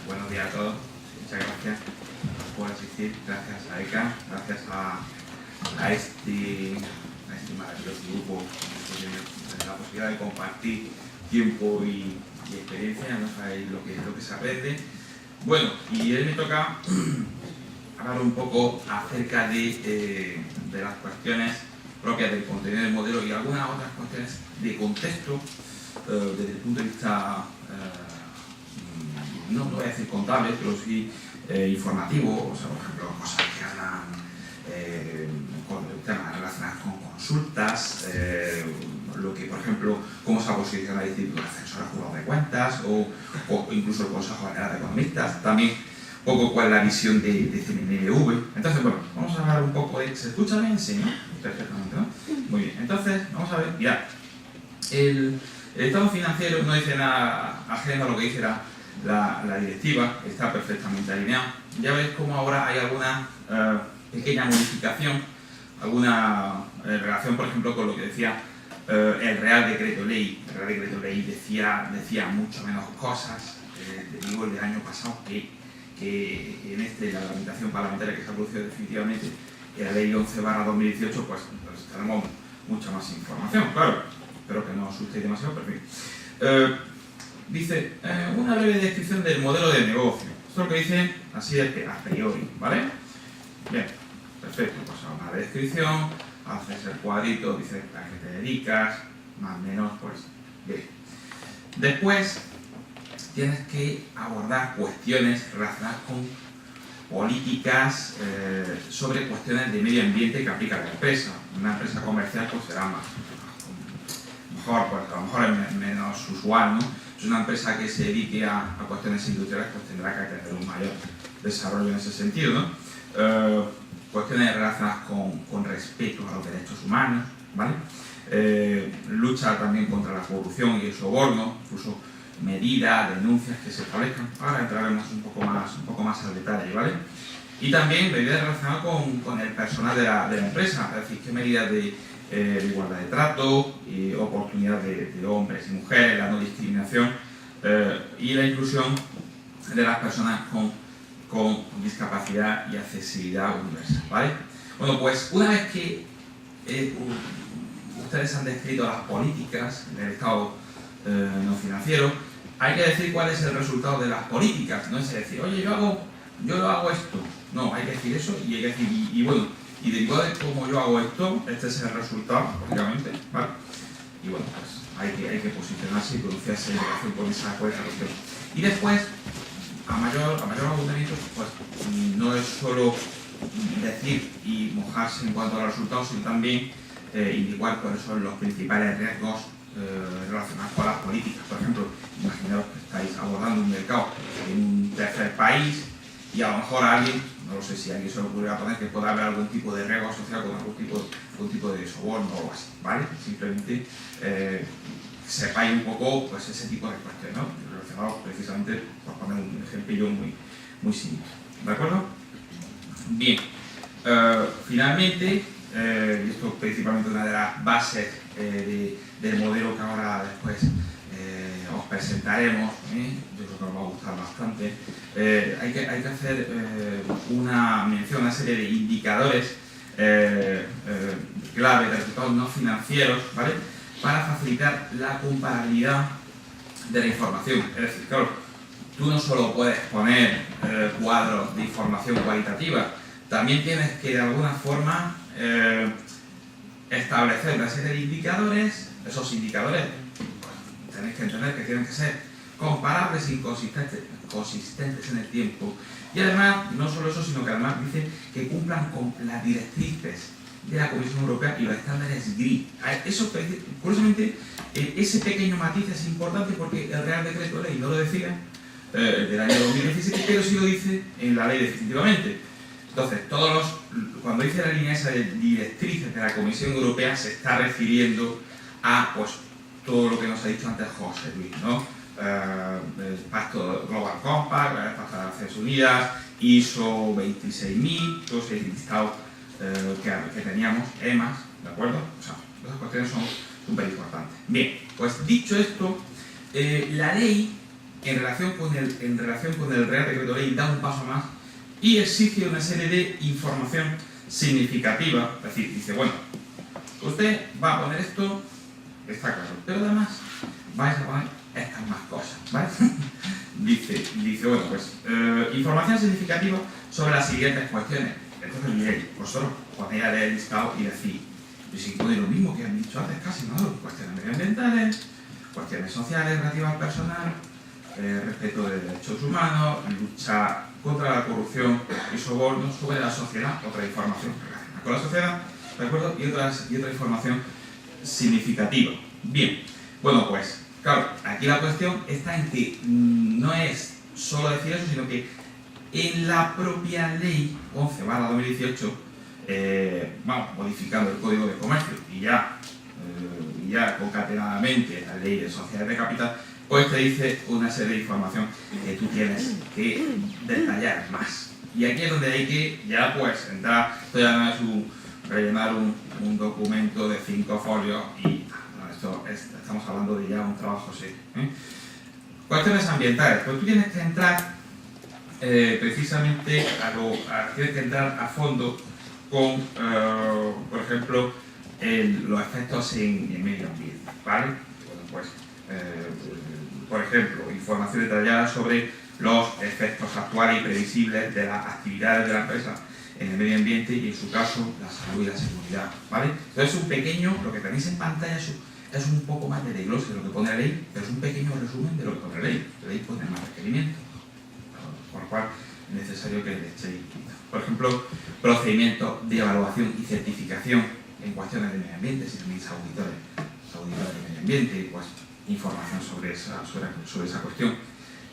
Buenos días a todos, muchas gracias por asistir, gracias a ECA, gracias a este maravilloso grupo que tiene la posibilidad de compartir tiempo y experiencia, no sabéis lo que se aprende. Bueno, y hoy me toca hablar un poco acerca de las cuestiones propias del contenido del modelo y algunas otras cuestiones de contexto desde el punto de vista no voy a decir contable, pero sí informativo, o sea, por ejemplo, cosas que hagan con temas relacionados con consultas, lo que, por ejemplo, cómo se ha posicionado el Instituto Ascensor a Jurado de Cuentas o incluso el Consejo General de Economistas. También un poco cuál es la visión de CNMV. Entonces, bueno, vamos a hablar un poco de... ¿Se escucha bien? Sí, ¿no? Perfectamente, ¿no? Muy bien. Entonces, vamos a ver, ya. El estado financiero no dice nada ajeno a lo que dice la directiva, está perfectamente alineado. Ya veis cómo ahora hay alguna pequeña modificación, alguna relación, por ejemplo, con lo que decía el Real Decreto Ley. El Real Decreto Ley decía mucho menos cosas, te digo, el del año pasado, que en la tramitación parlamentaria que se ha producido definitivamente, la Ley 11/2018, pues tenemos mucha más información, claro. Espero que no os asustéis demasiado, pero en fin. Dice, una breve descripción del modelo de negocio. Esto es lo que dice así a priori, ¿vale? Bien, perfecto. Pues a una descripción, haces el cuadrito, dices a qué te dedicas, más o menos, pues bien. Después tienes que abordar cuestiones relacionadas con políticas sobre cuestiones de medio ambiente que aplica la empresa. Una empresa comercial pues será mejor, pues a lo mejor es menos usual, ¿no? Es una empresa que se dedique a cuestiones industriales, pues tendrá que tener un mayor desarrollo en ese sentido, ¿no? Cuestiones relacionadas con respeto a los derechos humanos, ¿vale? Lucha también contra la corrupción y el soborno, incluso medidas, denuncias que se establezcan. Ahora entraremos un poco más al detalle, ¿vale? Y también medidas relacionadas con el personal de la empresa, es decir, qué medidas de igualdad de trato, oportunidad de hombres y mujeres, la no discriminación y la inclusión de las personas con discapacidad y accesibilidad universal, ¿vale? Bueno, pues una vez que ustedes han descrito las políticas del Estado no financiero, hay que decir cuál es el resultado de las políticas. No es decir, oye, yo hago esto. No, hay que decir eso y hay que decir, y bueno, y derivado de cómo yo hago esto, este es el resultado, lógicamente, ¿vale? Y bueno, pues hay que posicionarse y pronunciarse en relación con esa cuestión. Y después, a mayor abundamiento, pues no es solo decir y mojarse en cuanto a los resultados, sino también indicar cuáles son los principales riesgos relacionados con las políticas. Por ejemplo, imaginaos que estáis abordando un mercado en un tercer país y a lo mejor alguien, no lo sé si a alguien se le ocurrirá poner que pueda haber algún tipo de riesgo asociado con algún tipo de soborno o algo así, ¿vale? Simplemente sepáis un poco pues, ese tipo de cuestiones, ¿no? Relacionado precisamente, por poner un ejemplo muy simple, ¿de acuerdo? Bien, finalmente, y esto es principalmente una de las bases del modelo que ahora después os presentaremos, yo creo que os va a gustar bastante. Hay que hacer una mención a una serie de indicadores clave de resultados no financieros, ¿vale? Para facilitar la comparabilidad de la información. Es decir, claro, tú no solo puedes poner cuadros de información cualitativa, también tienes que de alguna forma establecer una serie de indicadores. Esos indicadores pues, tenéis que entender que tienen que ser comparables y consistentes en el tiempo. Y además, no solo eso, sino que además dice que cumplan con las directrices de la Comisión Europea y los estándares GRI. Eso, curiosamente, ese pequeño matiz es importante porque el Real Decreto Ley no lo decía del año 2017, pero sí lo dice en la ley definitivamente. Entonces, cuando dice la línea esa de directrices de la Comisión Europea, se está refiriendo a pues, todo lo que nos ha dicho antes José Luis, ¿no? El Pacto Global Compact, el Pacto de las Naciones Unidas, ISO 26000, todos esos listados que teníamos, EMAS, ¿de acuerdo? O sea, esas cuestiones son súper importantes. Bien, pues dicho esto, la ley, en relación con el Real Decreto Ley, da un paso más y exige una serie de información significativa. Es decir, dice, bueno, usted va a poner esto, está claro, pero además vais a poner estas más cosas, ¿vale? dice, bueno, pues, información significativa sobre las siguientes cuestiones. Entonces miréis, vosotros ponéis a leer el listado y decís, yo sí pone lo mismo que han dicho antes, casi, ¿no? Cuestiones medioambientales, cuestiones sociales relativas al personal, respeto de derechos humanos, lucha contra la corrupción y soborno sobre la sociedad, otra información relacionada con la sociedad, ¿de acuerdo? Y otra información significativa. Bien, bueno, pues, claro, aquí la cuestión está en que no es solo decir eso, sino que en la propia ley 11/2018, vamos, modificando el Código de Comercio y ya concatenadamente la ley de sociedades de capital, pues te dice una serie de información que tú tienes que detallar más. Y aquí es donde hay que ya pues entrar, esto ya no es rellenar un documento de 5 folios y no, estamos hablando de ya un trabajo serio. Cuestiones ambientales, pues tú tienes que entrar precisamente tienes que entrar a fondo con, por ejemplo, los efectos en medio ambiente, ¿vale? Bueno, pues, por ejemplo, información detallada sobre los efectos actuales y previsibles de las actividades de la empresa en el medio ambiente y, en su caso, la salud y la seguridad, ¿vale? Entonces, un pequeño, lo que tenéis en pantalla es un poco más de desglose de lo que pone la ley, pero es un pequeño resumen de lo que pone la ley. La ley pone más requerimientos, por lo cual es necesario que le echéis. Por ejemplo, procedimientos de evaluación y certificación en cuestiones de medio ambiente, si tenéis auditores de medio ambiente, pues información sobre esa cuestión.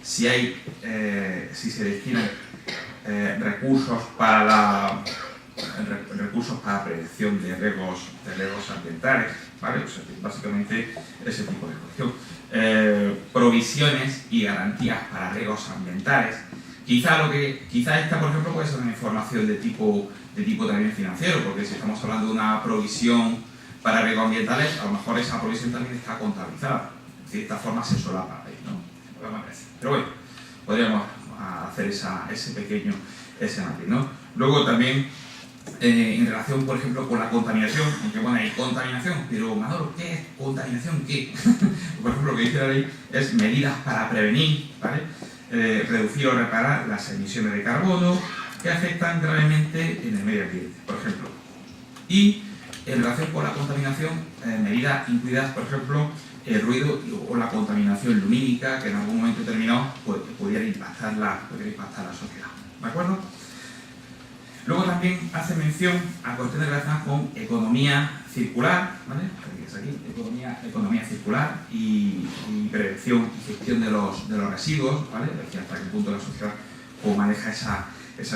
Si se destinan recursos para prevención de riesgos ambientales, ¿vale? O sea, básicamente ese tipo de cuestión. Provisiones y garantías para riesgos ambientales. Quizá esta, por ejemplo, puede ser una información de tipo también financiero, porque si estamos hablando de una provisión para riesgos ambientales, a lo mejor esa provisión también está contabilizada. De cierta forma se solapa ahí, ¿no? Pero bueno, podríamos hacer ese pequeño matiz, ¿no? Luego también, en relación, por ejemplo, con la contaminación, aunque bueno, hay contaminación, pero Manolo, ¿qué es contaminación? ¿Qué? Por ejemplo, lo que dice la ley es medidas para prevenir, ¿vale? Reducir o reparar las emisiones de carbono que afectan gravemente en el medio ambiente, por ejemplo. Y en relación con la contaminación, medidas incluidas, por ejemplo, el ruido o la contaminación lumínica que en algún momento determinado pudiera impactar la sociedad, ¿de acuerdo? Luego también hace mención a cuestiones relacionadas con economía circular, ¿vale? Es aquí, economía circular y prevención y gestión de los residuos, ¿vale? Es decir, hasta qué punto la sociedad maneja esa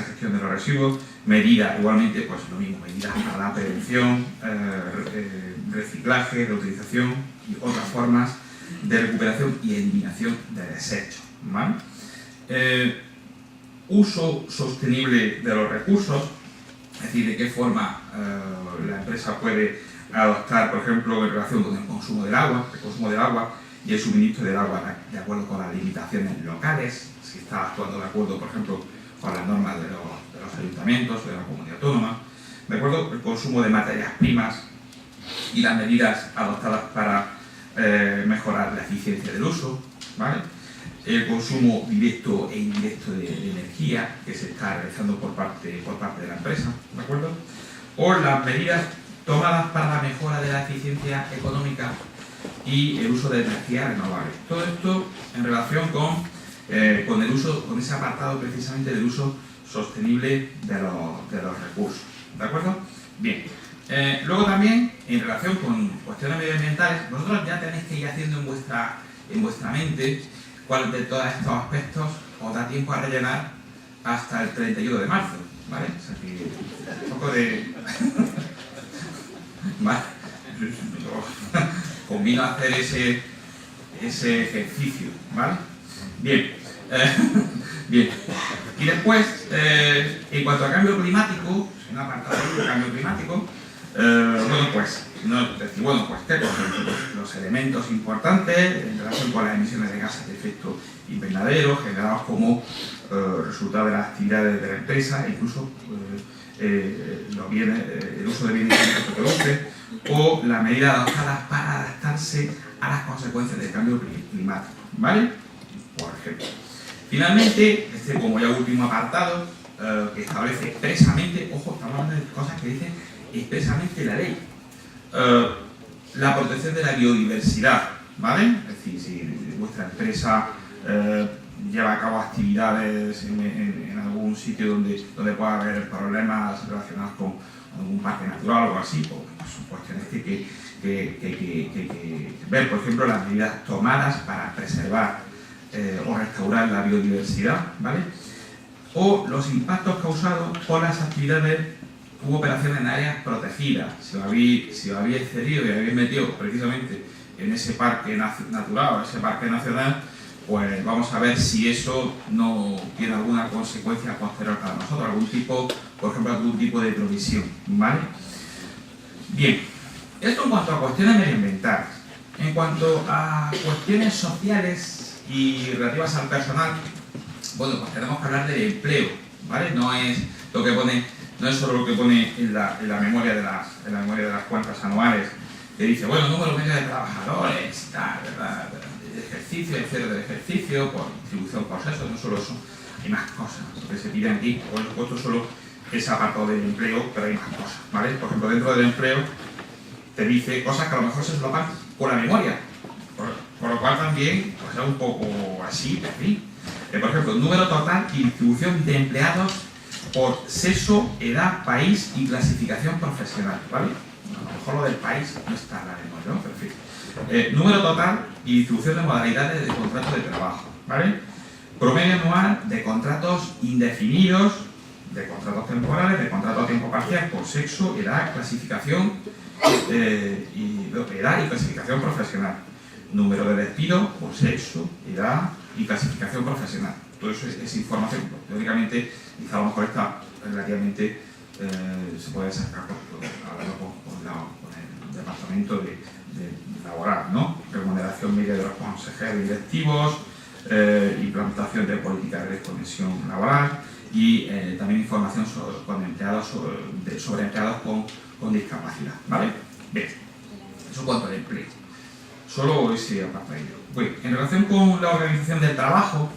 gestión de los residuos. Medidas, igualmente, pues lo mismo, medidas para la prevención, reciclaje, reutilización y otras formas de recuperación y eliminación de desechos, ¿vale? Uso sostenible de los recursos, es decir, de qué forma la empresa puede adoptar, por ejemplo, en relación con el consumo del agua y el suministro del agua de acuerdo con las limitaciones locales, si está actuando de acuerdo, por ejemplo, con las normas de los ayuntamientos o de la comunidad autónoma, de acuerdo, el consumo de materias primas y las medidas adoptadas para mejorar la eficiencia del uso, ¿vale? El consumo directo e indirecto de energía que se está realizando por parte de la empresa, ¿de acuerdo? O las medidas tomadas para la mejora de la eficiencia económica y el uso de energías renovables. Todo esto en relación con ese apartado precisamente del uso sostenible de los recursos, ¿de acuerdo? Bien. Luego también, en relación con cuestiones medioambientales, vosotros ya tenéis que ir haciendo en vuestra mente cuál de todos estos aspectos os da tiempo a rellenar hasta el 31 de marzo, ¿vale? O sea que un poco de... ¿Vale? Convino a hacer ese ejercicio, ¿vale? Bien. Bien. Y después, en cuanto a cambio climático, en un apartado de cambio climático, ¿qué cosas? Los elementos importantes en relación con las emisiones de gases de efecto invernadero generados como resultado de las actividades de la empresa, incluso el uso de bienes que produce, o las medidas adoptadas para adaptarse a las consecuencias del cambio climático, ¿vale? Por ejemplo. Finalmente, como ya último apartado, que establece expresamente, ojo, estamos hablando de cosas que dice expresamente la ley, la protección de la biodiversidad, ¿vale? Es decir, si vuestra empresa lleva a cabo actividades en algún sitio donde pueda haber problemas relacionados con algún parque natural o algo así, pues son cuestiones que ver, por ejemplo, las medidas tomadas para preservar o restaurar la biodiversidad, ¿vale? O los impactos causados por las actividades u operaciones en áreas protegidas. Si os habéis excedido y habéis metido precisamente en ese parque natural o ese parque nacional, pues vamos a ver si eso no tiene alguna consecuencia posterior para nosotros, por ejemplo, algún tipo de provisión, ¿vale? Bien, esto en cuanto a cuestiones medioambientales. En cuanto a cuestiones sociales y relativas al personal, bueno, pues tenemos que hablar del empleo, ¿vale? No es solo lo que pone en la memoria de las cuentas anuales, que dice, bueno, número medio de trabajadores, tal, ¿verdad? De ejercicio, el cero del ejercicio, por distribución por sexo, no solo eso, hay más cosas. Lo que se pide aquí, por supuesto, solo ese apartado del empleo, pero hay más cosas, ¿vale? Por ejemplo, dentro del empleo te dice cosas que a lo mejor se solapan con la memoria, por lo cual también pues, es un poco así, en fin. Por ejemplo, número total y distribución de empleados por sexo, edad, país y clasificación profesional, ¿vale? A lo mejor lo del país no está en la memoria, ¿no? Pero en fin. Número total y distribución de modalidades de contrato de trabajo, ¿vale? Promedio anual de contratos indefinidos, de contratos temporales, de contrato a tiempo parcial por sexo, edad, clasificación edad y clasificación profesional. Número de despidos por sexo, edad y clasificación profesional. Todo eso es información. Lógicamente, quizá a lo mejor está relativamente, se puede sacar con el departamento de laboral, ¿no? Remuneración media de los consejeros y directivos, implantación de políticas de desconexión laboral y también información sobre empleados con discapacidad, ¿vale? Bien, eso en cuanto al empleo. Solo ese apartado. Bueno, en relación con la organización del trabajo,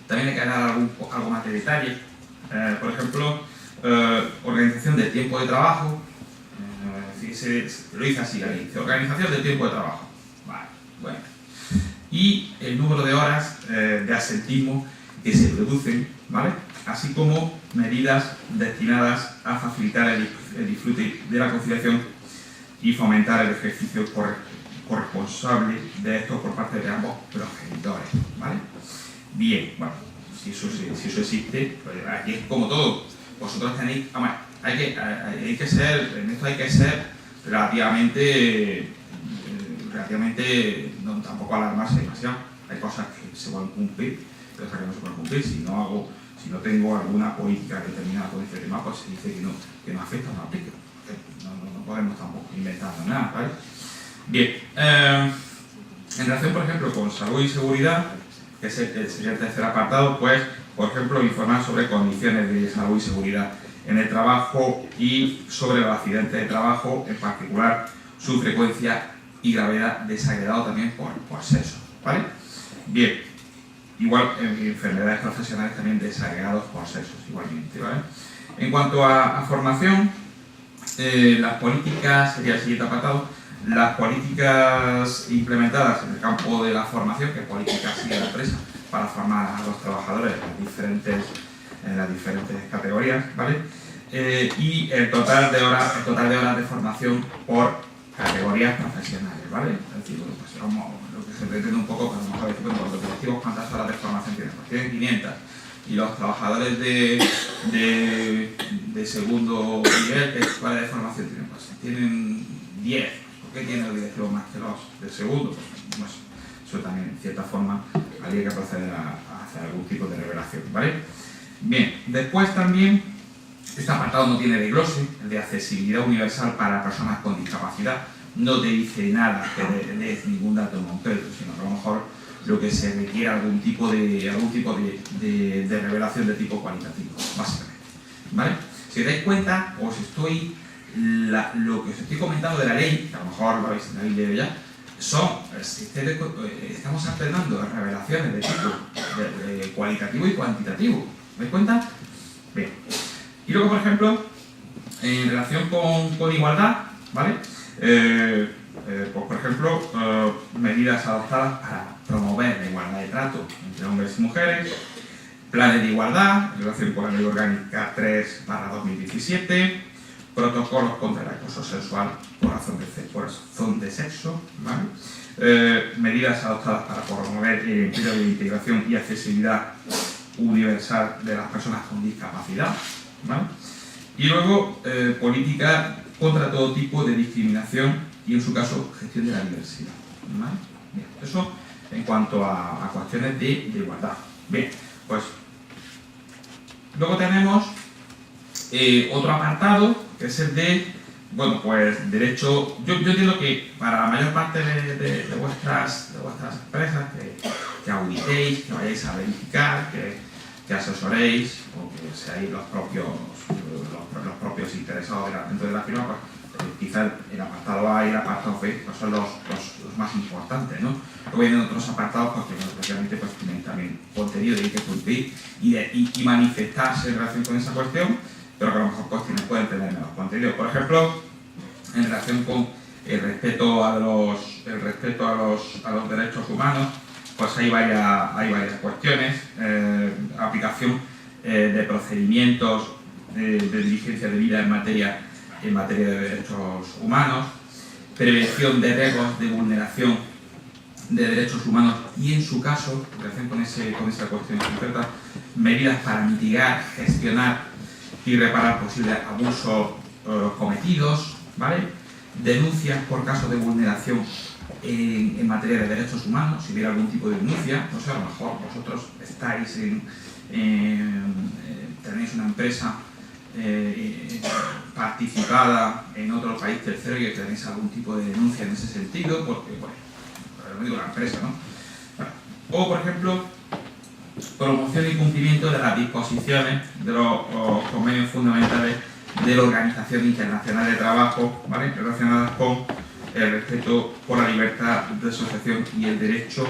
también hay que dar algo más de detalle. Por ejemplo, organización del tiempo de trabajo. Fíjese, lo dice así la ley, organización del tiempo de trabajo. Vale, bueno. Y el número de horas de asentismo que se producen, ¿vale? Así como medidas destinadas a facilitar el disfrute de la conciliación y fomentar el ejercicio corresponsable de estos por parte de ambos progenitores, ¿vale? Bien, bueno, si eso existe, pues aquí es como todo. Vosotros tenéis, hay que ser relativamente no tampoco alarmarse demasiado. Hay cosas que se pueden cumplir, hay cosas que no se pueden cumplir. Si no tengo alguna política determinada con este tema, pues se dice que no afecta, no aplica. No podemos tampoco inventar nada, ¿vale? Bien, en relación, por ejemplo, con salud y seguridad, que sería el tercer apartado, pues, por ejemplo, informar sobre condiciones de salud y seguridad en el trabajo y sobre los accidentes de trabajo, en particular su frecuencia y gravedad, desagregado también por sexo, ¿vale? Bien, igual enfermedades profesionales también desagregados por sexos, igualmente, ¿vale? En cuanto a formación, las políticas, sería el siguiente apartado, las políticas implementadas en el campo de la formación, que políticas sigue la empresa para formar a los trabajadores en las diferentes categorías, ¿vale? Y el total de horas de formación por categorías profesionales, ¿vale? Es decir, bueno, pues lo que se pretende un poco, pues vamos a decir, bueno, los directivos cuántas horas de formación tienen, pues tienen 500, y los trabajadores de segundo nivel, ¿cuál de formación tienen? Pues tienen 10. ¿Por qué tienen el directivo más que los de segundo? Pues eso también, en cierta forma, habría que proceder a hacer algún tipo de revelación, ¿vale? Bien, después también, este apartado no tiene desglose, el de accesibilidad universal para personas con discapacidad. No te dice nada que des ningún dato concreto, sino que a lo mejor lo que se requiere algún tipo de revelación de tipo cualitativo, básicamente, ¿vale? Si os dais cuenta, lo que os estoy comentando de la ley, que a lo mejor lo habéis leído ya, estamos aprendiendo revelaciones de tipo cualitativo y cuantitativo. ¿Os dais cuenta? Bien. Y luego, por ejemplo, en relación con igualdad, ¿vale? Pues, por ejemplo, medidas adoptadas para promover la igualdad de trato entre hombres y mujeres, planes de igualdad en relación con la Ley Orgánica 3/2017, protocolos contra el acoso sexual por razón de sexo, ¿vale? Medidas adoptadas para promover el empleo de integración y accesibilidad universal de las personas con discapacidad, ¿vale? Y luego política contra todo tipo de discriminación y, en su caso, gestión de la diversidad, ¿vale? Bien, eso en cuanto a cuestiones de igualdad. Bien, pues luego tenemos otro apartado que es el de, bueno, pues derecho. Yo entiendo que para la mayor parte de vuestras empresas que auditéis, que vayáis a verificar, que asesoréis o que seáis los propios interesados dentro de la firma, pues quizá el apartado A y el apartado B pues son los más importantes, ¿no? Luego vienen otros apartados porque especialmente pues tienen también contenido de que cumplir y manifestarse en relación con esa cuestión, pero que a lo mejor pues pueden tener menos contenido. Por ejemplo, en relación con el respeto a los derechos humanos, pues hay varias cuestiones, aplicación de procedimientos de diligencia debida en materia de derechos humanos, prevención de riesgos de vulneración de derechos humanos y, en su caso, en relación con esa cuestión concreta, medidas para mitigar, gestionar y reparar posibles abusos cometidos, ¿vale? Denuncias por casos de vulneración en materia de derechos humanos, si hubiera algún tipo de denuncia, no sé, a lo mejor vosotros estáis tenéis una empresa participada en otro país tercero y que tenéis algún tipo de denuncia en ese sentido, porque, bueno, no digo la empresa, ¿no? O, por ejemplo, promoción y cumplimiento de las disposiciones de los convenios fundamentales de la Organización Internacional de Trabajo, ¿vale?, relacionadas con el respeto por la libertad de asociación y el derecho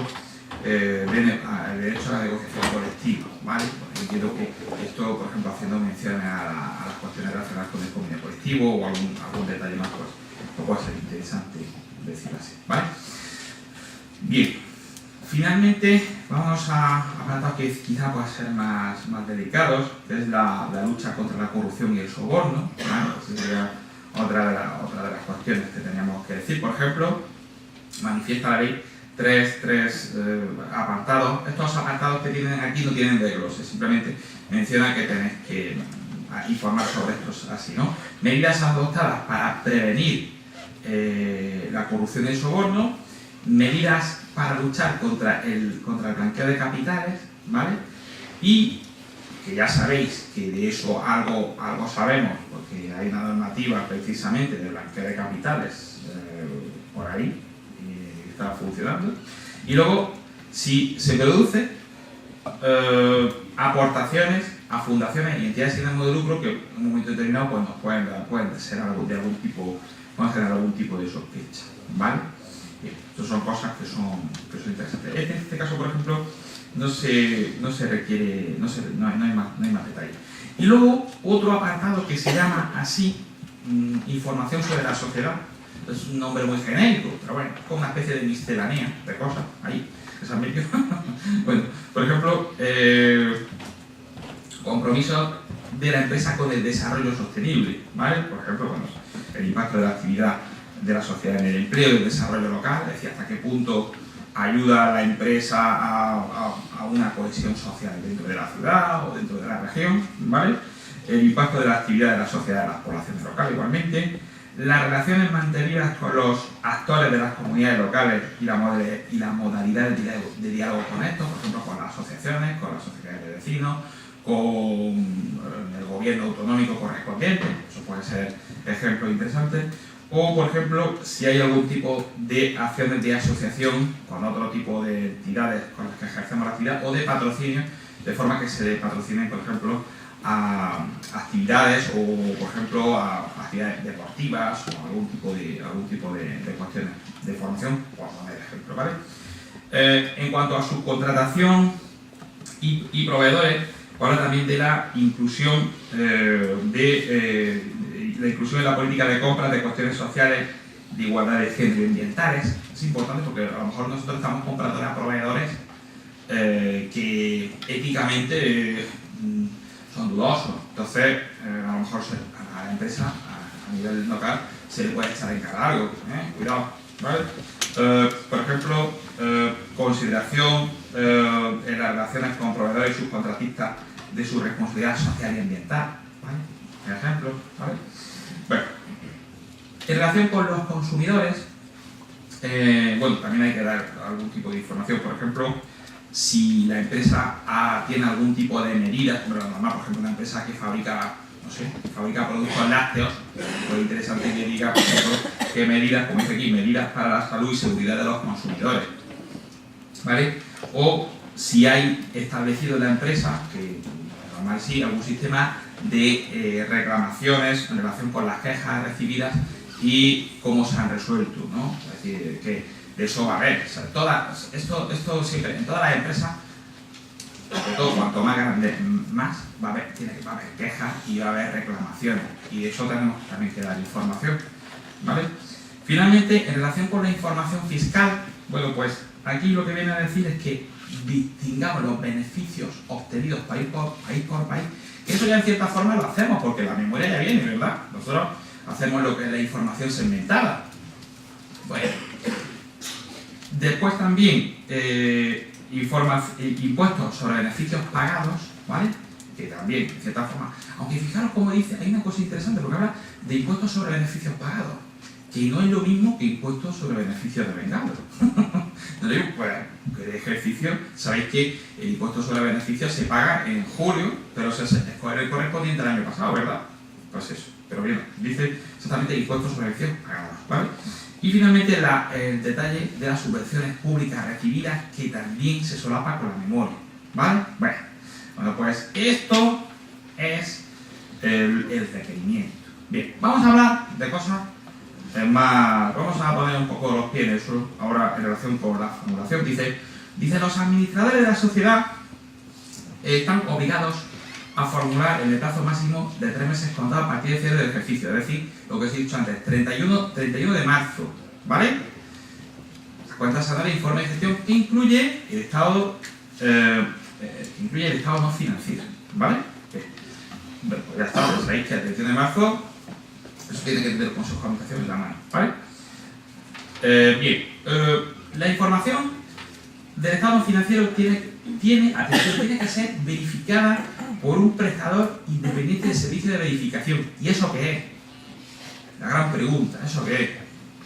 a la negociación colectiva, ¿vale? Pues entiendo que esto, por ejemplo, haciendo mención a las cuestiones relacionadas con el convenio colectivo o algún detalle más, pues puede ser interesante decirlo así, ¿vale? Bien, finalmente vamos a apartados que quizá puedan ser más delicados, que es la lucha contra la corrupción y el soborno, ¿vale? Esa sería otra de las cuestiones que teníamos que decir. Por ejemplo, manifiesta la ley tres apartados. Estos apartados que tienen aquí no tienen desglose, simplemente menciona que tenéis que informar sobre estos así, ¿no? Medidas adoptadas para prevenir la corrupción y el soborno, medidas para luchar contra el blanqueo de capitales, ¿vale? Y que ya sabéis que de eso algo sabemos, porque hay una normativa precisamente de blanqueo de capitales por ahí, y está funcionando. Y luego, si se produce aportaciones a fundaciones y entidades sin ánimo de lucro que en un momento determinado pues, nos pueden ser de algún tipo, pueden generar algún tipo de sospecha, ¿vale? Bien, estas son cosas que son interesantes. En este caso, por ejemplo, no se requiere, no hay más detalle. Y luego otro apartado que se llama así, información sobre la sociedad. Es un nombre muy genérico, pero bueno, es como una especie de miscelánea de cosas ahí que se han metido. Bueno, por ejemplo, compromiso de la empresa con el desarrollo sostenible, ¿vale? Por ejemplo, bueno, el impacto de la actividad de la sociedad en el empleo y el desarrollo local, es decir, hasta qué punto ayuda a la empresa a una cohesión social dentro de la ciudad o dentro de la región, ¿vale? El impacto de la actividad de la sociedad en las poblaciones locales igualmente, las relaciones mantenidas con los actores de las comunidades locales y la modalidad de diálogo con estos, por ejemplo, con las asociaciones, con las sociedades de vecinos, con el gobierno autonómico correspondiente, eso puede ser ejemplos interesantes. O, por ejemplo, si hay algún tipo de acciones de asociación con otro tipo de entidades con las que ejercemos la actividad, o de patrocinio, de forma que se patrocinen, por ejemplo, a actividades o, por ejemplo, a actividades deportivas o algún tipo de cuestiones de formación, por poner ejemplo, ¿vale? En cuanto a subcontratación y proveedores, habla también de la inclusión la inclusión en la política de compras de cuestiones sociales de igualdad de género y ambientales. Es importante porque a lo mejor nosotros estamos comprando a proveedores que éticamente son dudosos. Entonces, a lo mejor a la empresa, a nivel local, se le puede echar en cara algo. Cuidado, ¿vale? Por ejemplo, consideración en las relaciones con proveedores y subcontratistas de su responsabilidad social y ambiental, ¿vale? Por ejemplo, ¿vale? Bueno, en relación con los consumidores, bueno, también hay que dar algún tipo de información. Por ejemplo, si la empresa tiene algún tipo de medidas, por ejemplo, una empresa que fabrica, no sé, fabrica productos lácteos, pues es interesante que diga, por ejemplo, qué medidas, como dice aquí, medidas para la salud y seguridad de los consumidores, ¿vale? O si hay establecido en la empresa, que normal sí, algún sistema de reclamaciones en relación con las quejas recibidas y cómo se han resuelto, ¿no? Es decir, que de eso va a haber. O sea, esto siempre, en todas las empresas, sobre todo cuanto más grande, más va a haber quejas y va a haber reclamaciones. Y de eso tenemos también que dar información, ¿vale? Finalmente, en relación con la información fiscal, bueno, pues aquí lo que viene a decir es que distingamos los beneficios obtenidos país por país, que eso ya en cierta forma lo hacemos, porque la memoria ya viene, ¿verdad? Nosotros hacemos lo que es la información segmentada. Bueno, después también impuestos sobre beneficios pagados, ¿vale? Que también, en cierta forma, aunque fijaros como dice, hay una cosa interesante, porque habla de impuestos sobre beneficios pagados, que no es lo mismo que impuestos sobre beneficios devengados. No digo, pues, que de ejercicio, sabéis que el impuesto sobre beneficios se paga en julio, pero es el correspondiente al año pasado, ¿verdad? Pues eso, pero bien, dice exactamente impuestos sobre beneficios pagados, ¿vale? Y finalmente el detalle de las subvenciones públicas recibidas, que también se solapa con la memoria, ¿vale? Bueno, pues esto es el requerimiento. Bien, vamos a hablar de cosas más, vamos a poner un poco los pies en eso ahora en relación con la formulación. Dice los administradores de la sociedad están obligados a formular en el plazo máximo de 3 meses contados a partir de cierre del ejercicio, es decir, lo que os he dicho antes, 31 de marzo, ¿vale? Las cuentas anuales, informe de gestión que incluye el estado no financiero, ¿vale? Bueno, pues ya está, pues sabéis que el 31 de marzo eso tiene que tener el Consejo de Administración en la mano, ¿vale? Bien, la información del estado financiero tiene que ser verificada por un prestador independiente de servicio de verificación. ¿Y eso qué es? La gran pregunta, ¿eso qué es?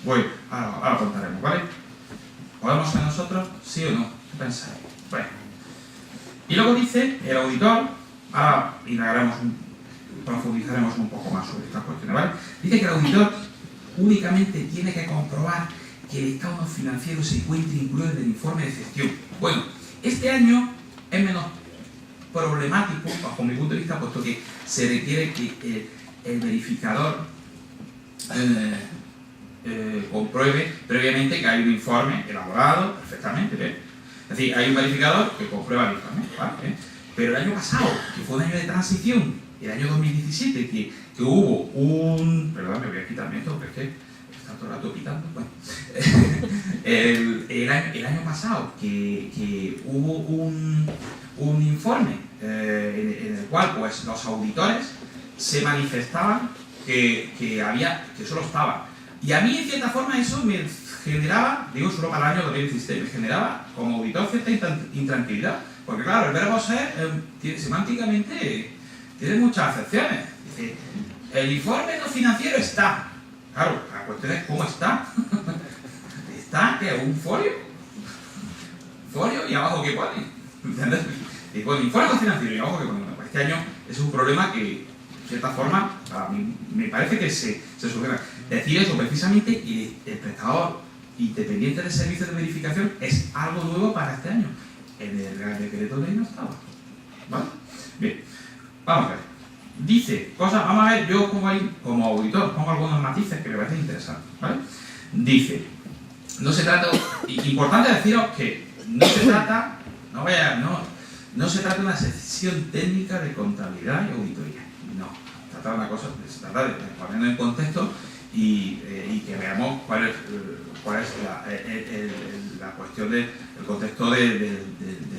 Bueno, ahora lo contaremos, ¿vale? ¿Podemos ser nosotros? ¿Sí o no? ¿Qué pensáis? Bueno. Y luego dice el auditor, ahora profundizaremos un poco más sobre estas cuestiones, ¿vale? Dice que el auditor únicamente tiene que comprobar que el estado financiero se encuentre incluido en el informe de gestión. Bueno, este año es menos problemático, bajo mi punto de vista, puesto que se requiere que el verificador compruebe previamente que hay un informe elaborado perfectamente, ¿ves? Es decir, hay un verificador que comprueba el informe, ¿vale? Pero el año pasado, que fue un año de transición, el año 2017, que hubo un... Perdón, me voy a quitarme esto, porque es que está todo el rato quitando. Bueno. el año pasado, que hubo un informe en el cual pues, los auditores se manifestaban que solo estaba. Y a mí, en cierta forma, eso me generaba, digo solo para el año 2016, me generaba como auditor cierta intranquilidad. Porque claro, el verbo ser semánticamente tiene muchas acepciones. Dice, el informe no financiero está. Claro, la cuestión es cómo está. ¿Está qué? ¿Un folio? ¿Folio? ¿Y abajo qué pone? ¿Entiendes? Y pone informe no financiero y abajo qué pone. Pues este año es un problema que, de cierta forma, a mí me parece que se soluciona. Decir eso precisamente, y el prestador independiente del servicio de verificación es algo nuevo para este año. En el Real Decreto Ley no estaba, ¿vale? Bien, vamos a ver. Dice cosas, vamos a ver, yo pongo ahí, como auditor, pongo algunos matices que me parecen interesantes, ¿vale? Dice, no se trata, importante deciros que no se trata, no se trata de una sección técnica de contabilidad y auditoría, no. Se trata de una cosa, se trata de ponerlo en contexto y que veamos cuál es la cuestión del contexto de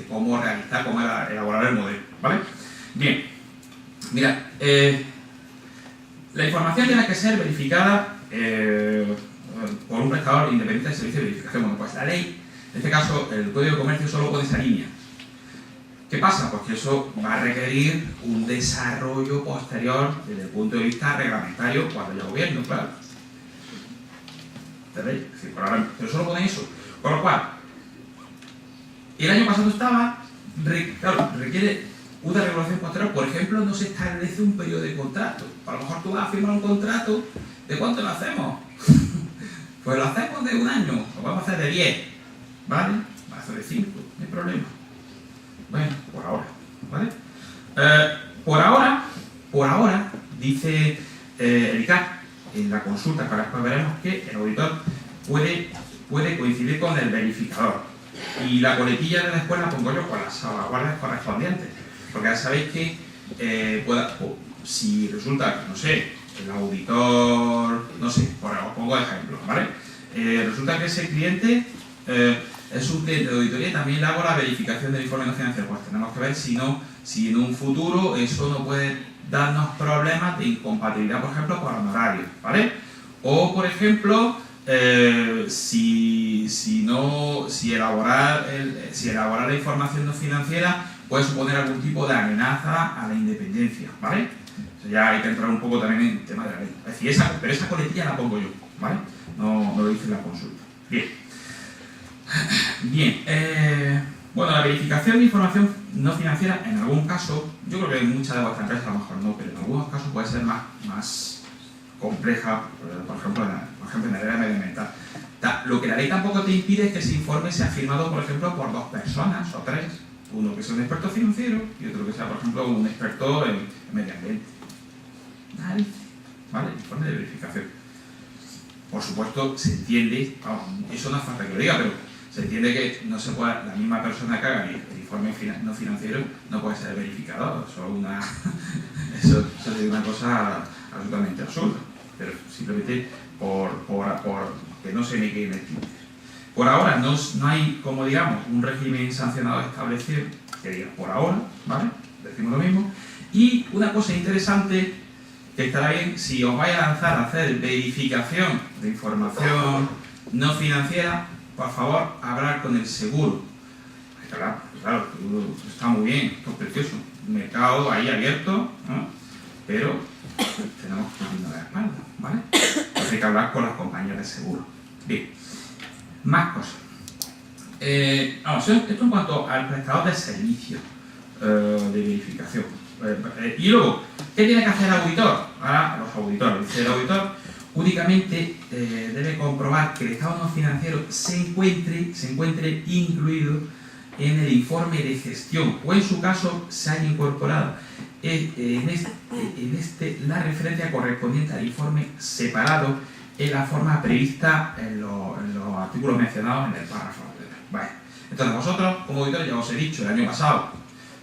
cómo realizar, cómo elaborar el modelo, ¿vale? Bien, mira, la información tiene que ser verificada por un prestador independiente de servicio de verificación. Bueno, pues la ley, en este caso el Código de Comercio, solo pone esa línea. ¿Qué pasa? Pues que eso va a requerir un desarrollo posterior desde el punto de vista reglamentario cuando haya gobierno, claro. ¿Entendéis? Sí, pero solo pone eso. Con lo cual, el año pasado estaba, claro, requiere una regulación posterior. Por ejemplo, no se establece un periodo de contrato. A lo mejor tú vas a firmar un contrato, ¿de cuánto lo hacemos? Pues lo hacemos de 1 año, lo vamos a hacer de 10, ¿vale? Va a hacer de 5, no hay problema. Bueno, por ahora, ¿vale? Por ahora, dice el ICAC en la consulta, que después veremos que el auditor puede coincidir con el verificador. Y la coletilla de después la pongo yo con las salvaguardias correspondientes. Porque ya sabéis que si resulta, no sé, el auditor, no sé, os pongo ejemplos, ¿vale? Resulta que ese cliente es un cliente de auditoría y también le hago la verificación del informe no financiero. Pues tenemos que ver si en un futuro eso no puede darnos problemas de incompatibilidad, por ejemplo, con honorarios, ¿vale? O, por ejemplo, si elaborar la información no financiera puede suponer algún tipo de amenaza a la independencia, ¿vale? O sea, ya hay que entrar un poco también en el tema de la ley. Es decir, pero esa coletilla la pongo yo, ¿vale? No lo dice en la consulta. Bien, bueno, la verificación de información no financiera, en algún caso, yo creo que en muchas de vuestras empresas a lo mejor no, pero en algunos casos puede ser más compleja, por ejemplo en el área medioambiental. Lo que la ley tampoco te impide es que ese informe sea firmado, por ejemplo, por 2 personas o 3. Uno que sea un experto financiero y otro que sea, por ejemplo, un experto en medio ambiente. ¿Vale? Informe de verificación. Por supuesto, se entiende, eso no hace falta que lo diga, pero se entiende que no se puede, la misma persona que haga el informe no financiero no puede ser verificador. Eso es una cosa absolutamente absurda, pero simplemente por que no se me quede en el tiempo. Por ahora no hay, como digamos, un régimen sancionado establecido, que diga por ahora, ¿vale? Decimos lo mismo. Y una cosa interesante, que estará bien, si os vais a lanzar a hacer verificación de información no financiera, por favor, hablar con el seguro. Claro, está muy bien, esto es precioso. Un mercado ahí abierto, ¿no? Pero tenemos que irnos de la espalda, ¿vale? Entonces hay que hablar con las compañías de seguro. Bien. Más cosas. Esto en cuanto al prestador de servicios de verificación. Y luego, ¿qué tiene que hacer el auditor? Ahora, los auditores. Dice, el auditor únicamente debe comprobar que el estado no financiero se encuentre incluido en el informe de gestión o en su caso se haya incorporado la referencia correspondiente al informe separado en la forma prevista en los artículos mencionados en el párrafo anterior. Vale. Entonces vosotros, como auditores, ya os he dicho, el año pasado,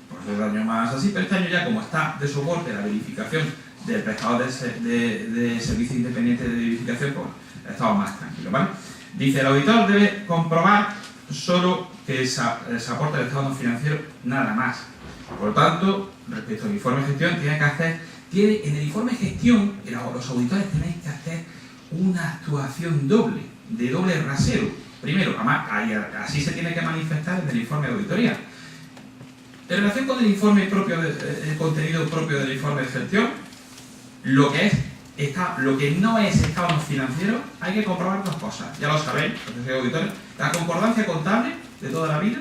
pues el año más así, pero este año ya como está de soporte la verificación del prestador de servicio independiente de verificación, pues estamos más tranquilos, ¿vale? Dice, el auditor debe comprobar solo que se aporte el estado no financiero, nada más. Por lo tanto, respecto al informe de gestión, en el informe de gestión, los auditores tenéis que hacer una actuación doble, de doble rasero. Primero, así se tiene que manifestar en el informe de auditoría. En relación con el informe propio, el contenido propio del informe de gestión, lo que no es estado no financiero, hay que comprobar 2 cosas. Ya lo sabéis, los auditores, la concordancia contable de toda la vida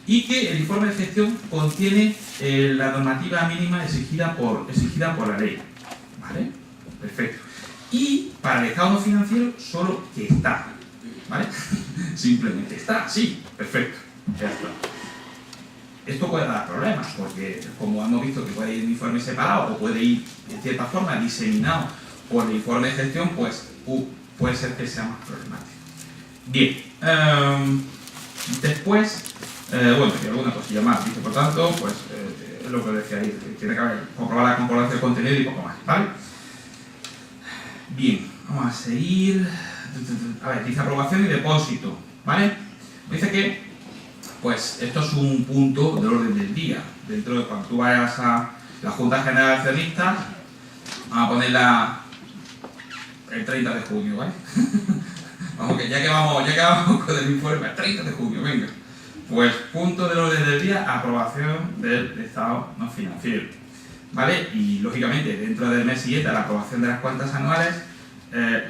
y que el informe de gestión contiene la normativa mínima exigida por la ley. ¿Vale? Perfecto. Y para el estado no financiero, solo que está. ¿Vale? Simplemente está, sí, perfecto. Ya está. Esto puede dar problemas, porque como hemos visto que puede ir en informe separado o puede ir de cierta forma diseminado por el informe de gestión, pues puede ser que sea más problemático. Bien, después, bueno, y alguna cosilla más, dice, por tanto, pues es lo que decía ahí, tiene que haber comprobar la concordancia del contenido y poco más, ¿vale? Bien, Vamos a seguir. A ver, dice aprobación y depósito, ¿vale? Dice que, pues, esto es un punto del orden del día. Dentro de cuando tú vayas a la Junta General de Accionistas, vamos a ponerla el 30 de junio, ¿vale? Vamos, que ya que vamos con el informe, el 30 de junio, venga. Pues, punto del orden del día, aprobación del estado no financiero, ¿vale? Y, lógicamente, dentro del mes siguiente a la aprobación de las cuentas anuales,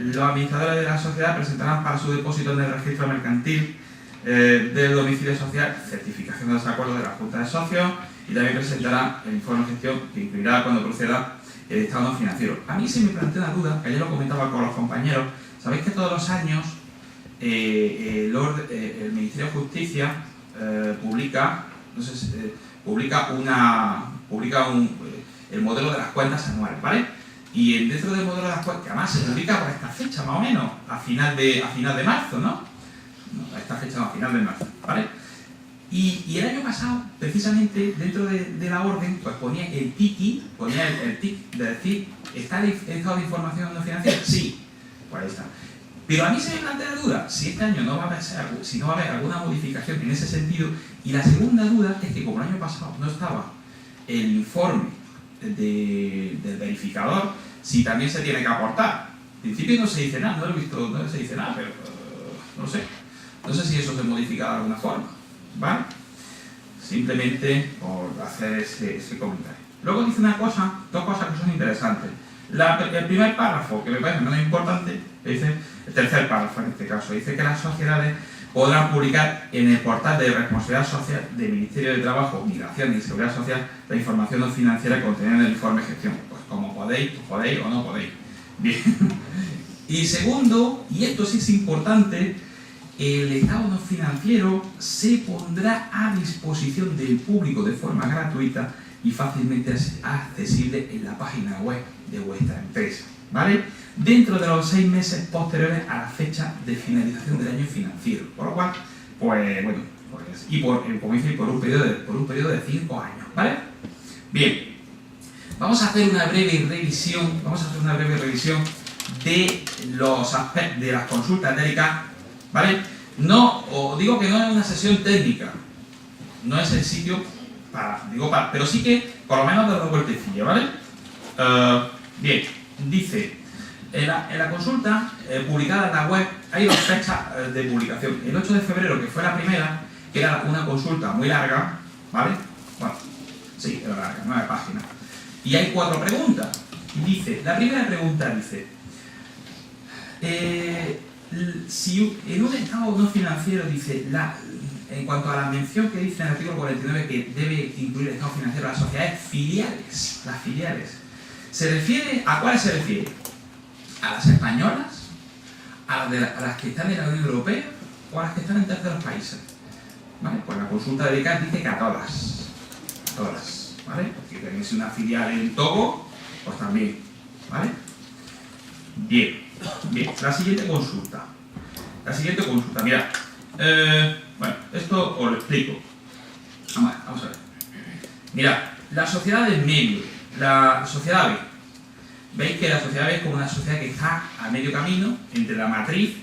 los administradores de la sociedad presentarán para su depósito en el registro mercantil del domicilio social certificación de los acuerdos de la Junta de Socios y también presentarán el informe de gestión que incluirá cuando proceda el estado no financiero. A mí se me plantea una duda, que ayer lo comentaba con los compañeros. Sabéis que todos los años el Ministerio de Justicia publica el modelo de las cuentas anuales, ¿vale? Y dentro del modelo de las cuentas, que además se publica por esta fecha, más o menos, a final de marzo, ¿no? A esta fecha, no, a final de marzo, ¿vale? Y el año pasado, precisamente, dentro de la orden, pues ponía el tic de decir, ¿está el estado de información no financiera? Sí, pues ahí está. Pero a mí se me plantea la duda, si este año no va a haber alguna modificación en ese sentido. Y la segunda duda es que, como el año pasado no estaba el informe del verificador, si también se tiene que aportar. En principio no se dice nada, no lo he visto, no se dice nada, pero no sé. No sé si eso se modifica de alguna forma, ¿vale? Simplemente por hacer ese comentario. Luego dice dos cosas que son interesantes. El primer párrafo, que me parece menos importante, dice, el tercer párrafo en este caso, dice que las sociedades podrán publicar en el portal de responsabilidad social del Ministerio de Trabajo, Migración y Seguridad Social la información no financiera contenida en el informe de gestión. Pues como podéis o no podéis. Bien. Y segundo, y esto sí es importante, el estado no financiero se pondrá a disposición del público de forma gratuita y fácilmente accesible en la página web de vuestra empresa, ¿vale? Dentro de los 6 meses posteriores a la fecha de finalización del año financiero. Por lo cual, pues bueno, como dice, por un periodo de 5 años, ¿vale? Bien, vamos a hacer una breve revisión de los aspectos de las consultas de ICA, ¿vale? Os digo que no es una sesión técnica, no es el sitio pero sí que por lo menos dar una vueltecilla, ¿vale? Bien, dice, en la consulta publicada en la web hay 2 fechas de publicación. El 8 de febrero, que fue la primera, que era una consulta muy larga, ¿vale? Bueno, sí, era larga, 9 páginas. Y hay 4 preguntas. Y dice, la primera pregunta dice, si en un estado no financiero, dice, en cuanto a la mención que dice en el artículo 49 que debe incluir el estado financiero, las sociedades filiales, las filiales, ¿a cuáles se refiere? ¿A las españolas? ¿A las que están en la Unión Europea? ¿O a las que están en terceros países? ¿Vale? Pues la consulta de ICAT dice que a todas, ¿vale? Si tenéis una filial en Togo, pues también, ¿vale? Bien, la siguiente consulta, mirad, bueno, esto os lo explico. Vamos a ver. Mirad, la sociedad del medio, la sociedad B. Veis que la sociedad B es como una sociedad que está a medio camino entre la matriz,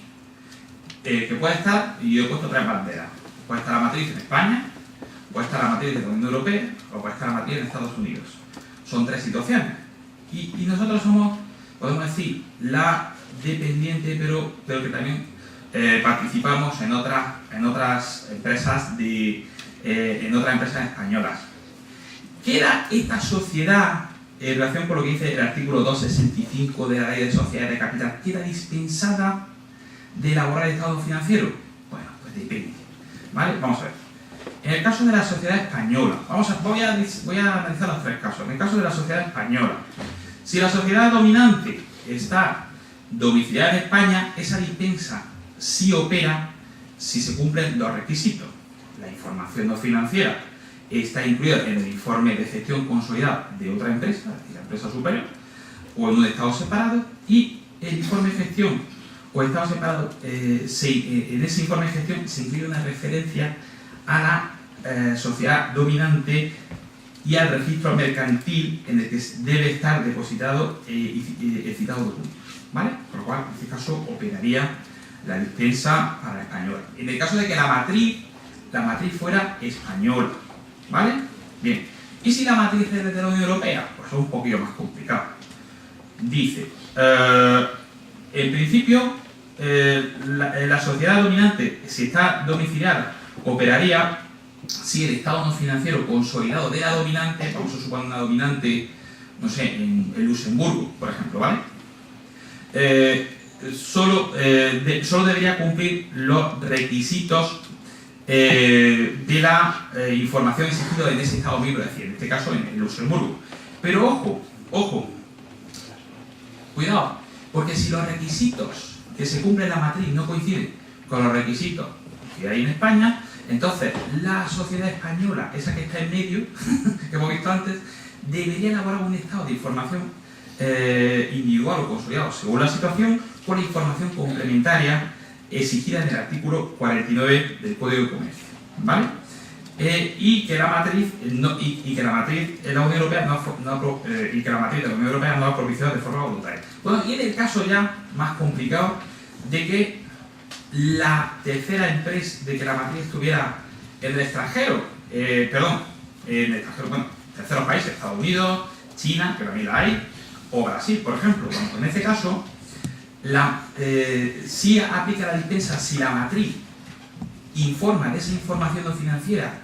que puede estar, y yo he puesto 3 banderas. Puede estar la matriz en España, puede estar la matriz de la Unión Europea, o puede estar la matriz en Estados Unidos. Son 3 situaciones. Y nosotros somos, podemos decir, la dependiente, pero que también participamos en otras empresas españolas. ¿Queda esta sociedad, en relación con lo que dice el artículo 265 de la Ley de Sociedades de Capital, queda dispensada de elaborar el estado financiero? Bueno, pues depende, ¿vale? Vamos a ver. En el caso de la sociedad española, voy a analizar los 3 casos. En el caso de la sociedad española, si la sociedad dominante está domiciliada en España, esa dispensa sí opera si se cumplen 2 requisitos. La información no financiera está incluida en el informe de gestión consolidado de otra empresa, es decir, la empresa superior, o en un estado separado, y el informe de gestión o estado separado, en ese informe de gestión se incluye una referencia a la sociedad dominante y al registro mercantil en el que debe estar depositado el citado documento, ¿vale? Con lo cual en este caso operaría la dispensa para la española. En el caso de que la matriz fuera española, ¿vale? Bien. ¿Y si la matriz es de la Unión Europea? Pues es un poquillo más complicado. Dice, en principio, la sociedad dominante, si está domiciliada, operaría si el estado no financiero consolidado de la dominante, vamos a suponer una dominante, no sé, en Luxemburgo, por ejemplo, ¿vale? Solo debería cumplir los requisitos de la información exigida en ese estado miembro, es decir, en este caso en Luxemburgo. Pero ojo, cuidado, porque si los requisitos que se cumplen en la matriz no coinciden con los requisitos que hay en España, entonces la sociedad española, esa que está en medio, que hemos visto antes, debería elaborar un estado de información individual o consolidado según la situación, con la información complementaria exigida en el artículo 49 del Código de Comercio, ¿vale? Y que la matriz de la Unión Europea no ha propiciado de forma voluntaria. Bueno, y en el caso ya más complicado de que la tercera empresa, de que la matriz estuviera en el extranjero, bueno, terceros países, Estados Unidos, China, que también la hay, o Brasil, por ejemplo. Bueno, en este caso, sí aplica la dispensa si la matriz informa de esa información no financiera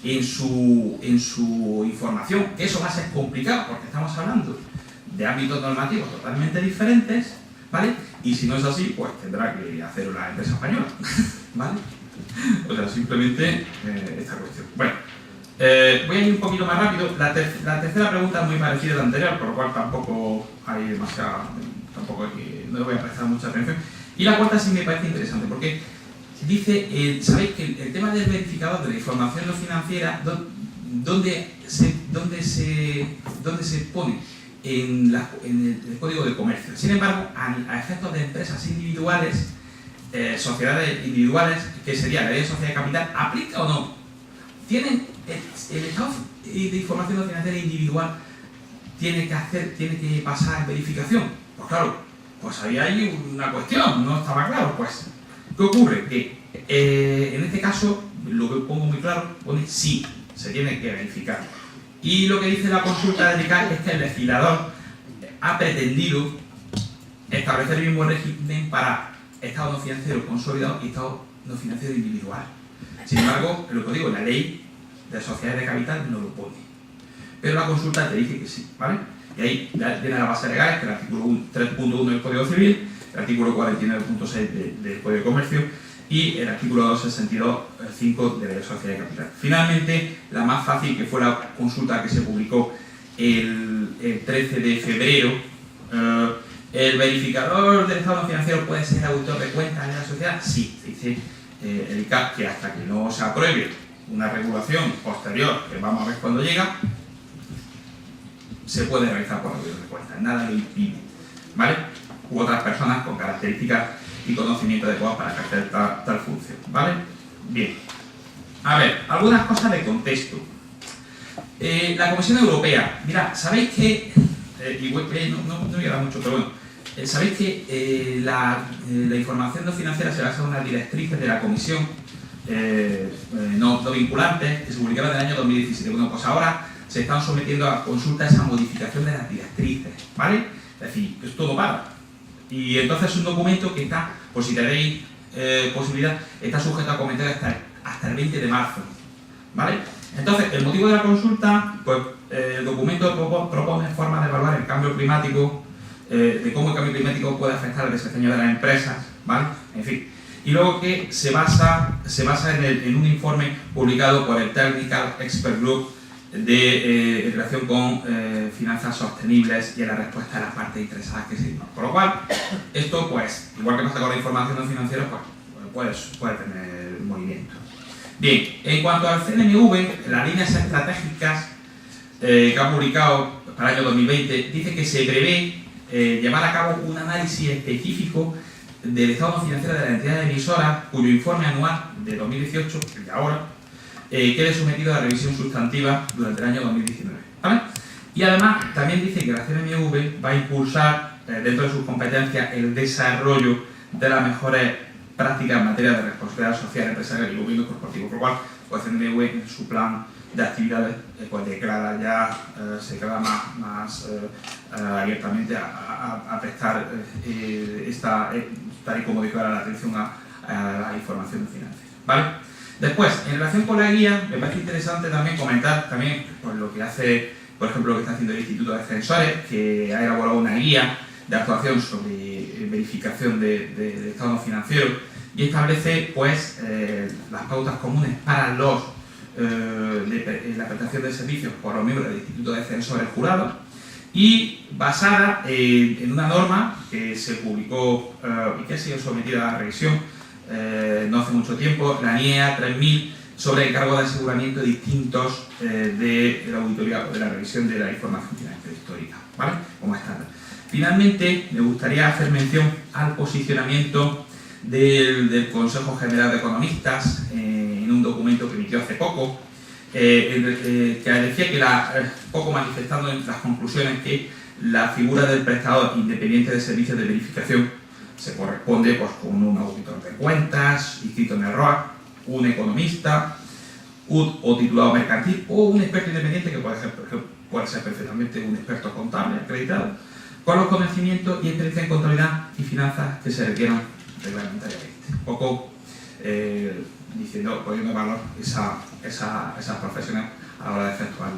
en su información, que eso va a ser complicado porque estamos hablando de ámbitos normativos totalmente diferentes, ¿vale? Y si no es así, pues tendrá que hacerlo la empresa española, ¿vale? O sea, simplemente esta cuestión. Bueno, voy a ir un poquito más rápido. La tercera pregunta es muy parecida a la anterior, por lo cual tampoco hay demasiada... no le voy a prestar mucha atención. Y la cuarta sí me parece interesante, porque dice, sabéis que el tema del verificador de la información no financiera, ¿dónde se pone? En el Código de Comercio. Sin embargo, a efectos de empresas individuales, sociedades individuales, que sería la ley de sociedad de capital, ¿aplica o no? ¿Tienen el estado de información no financiera individual tiene que pasar en verificación? Pues claro, pues ahí hay una cuestión, no estaba claro. Pues, ¿qué ocurre? Que en este caso, lo que pongo muy claro, pone sí, se tiene que verificar. Y lo que dice la consulta de ICAC es que el legislador ha pretendido establecer el mismo régimen para estado no financiero consolidado y estado no financiero individual. Sin embargo, lo que digo, la ley de sociedades de capital no lo pone. Pero la consulta te dice que sí, ¿vale? Y ahí viene la base legal, que es el artículo 3.1 del Código Civil, el artículo 49.6 del Código de Comercio y el artículo 262.5 de la ley de sociedad de capital. Finalmente, la más fácil, que fue la consulta que se publicó el 13 de febrero, ¿el verificador del estado no financiero puede ser auditor de cuentas de la sociedad? Sí, dice el ICAC que hasta que no se apruebe una regulación posterior, que vamos a ver cuándo llega, se puede realizar por auditor de cuentas, nada lo impide, ¿vale? U otras personas con características y conocimiento adecuado para ejercer tal función, ¿vale? Bien. A ver, algunas cosas de contexto. La Comisión Europea, mira, sabéis que, no voy a dar mucho, pero bueno, sabéis que la información no financiera se basa en unas directrices de la Comisión no vinculantes que se publicaron en el año 2017. Bueno, pues ahora se están sometiendo a consulta esa modificación de las directrices, ¿vale? Es decir, esto no para. Y entonces es un documento que está, por si tenéis posibilidad, está sujeto a comentarios hasta el 20 de marzo, ¿vale? Entonces, el motivo de la consulta, pues el documento propone formas de evaluar el cambio climático, de cómo el cambio climático puede afectar el desempeño de las empresas, ¿vale? En fin. Y luego que se basa en un informe publicado por el Technical Expert Group en relación con finanzas sostenibles y en la respuesta de las partes interesadas que se ignoran. Por lo cual, esto, pues, igual que pasa con la información no financiera, pues puede tener movimiento. Bien, en cuanto al CNMV, las líneas estratégicas que ha publicado para el año 2020, dice que se prevé llevar a cabo un análisis específico del estado no financiero de la entidad emisora, cuyo informe anual de 2018, el de ahora, quede sometido a revisión sustantiva durante el año 2019, ¿vale? Y además también dice que la CNMV va a impulsar dentro de sus competencias el desarrollo de las mejores prácticas en materia de responsabilidad social empresarial y gobierno corporativo, por lo cual pues CNMV en su plan de actividades pues declara ya, se declara más abiertamente a prestar tal y como declara la atención a la información financiera, ¿vale? Después, en relación con la guía, me parece interesante también comentar también pues, lo que hace, por ejemplo, lo que está haciendo el Instituto de Censores, que ha elaborado una guía de actuación sobre verificación de estados financieros y establece pues las pautas comunes para la prestación de servicios por los miembros del Instituto de Censores Jurados y basada en una norma que se publicó y que ha sido sometida a la revisión no hace mucho tiempo, la NIEA 3000, sobre encargos de aseguramiento distintos de la auditoría o de la revisión de la información financiera histórica, ¿vale? Como estándar. Finalmente, me gustaría hacer mención al posicionamiento del Consejo General de Economistas en un documento que emitió hace poco, que decía que, poco manifestando en las conclusiones, que la figura del prestador independiente de servicios de verificación se corresponde pues, con un auditor de cuentas, inscrito en el ROAC, un economista, o titulado mercantil, o un experto independiente que puede ser perfectamente un experto contable acreditado, con los conocimientos y experiencia en contabilidad y finanzas que se requieran reglamentariamente. Un poco poniendo en valor esas profesiones a la hora de efectuar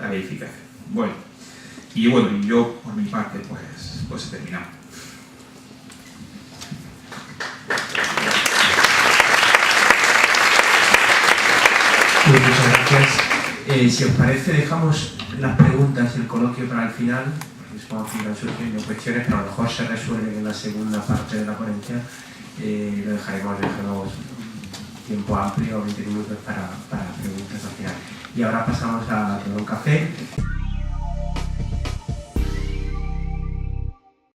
la verificación. Bueno, y yo por mi parte pues he terminado. Muchas gracias. Si os parece, dejamos las preguntas y el coloquio para el final, porque supongo que irán surgiendo cuestiones, pero a lo mejor se resuelven en la segunda parte de la ponencia. Lo dejaremos tiempo amplio, 20 minutos para preguntas al final. Y ahora pasamos a tomar un café.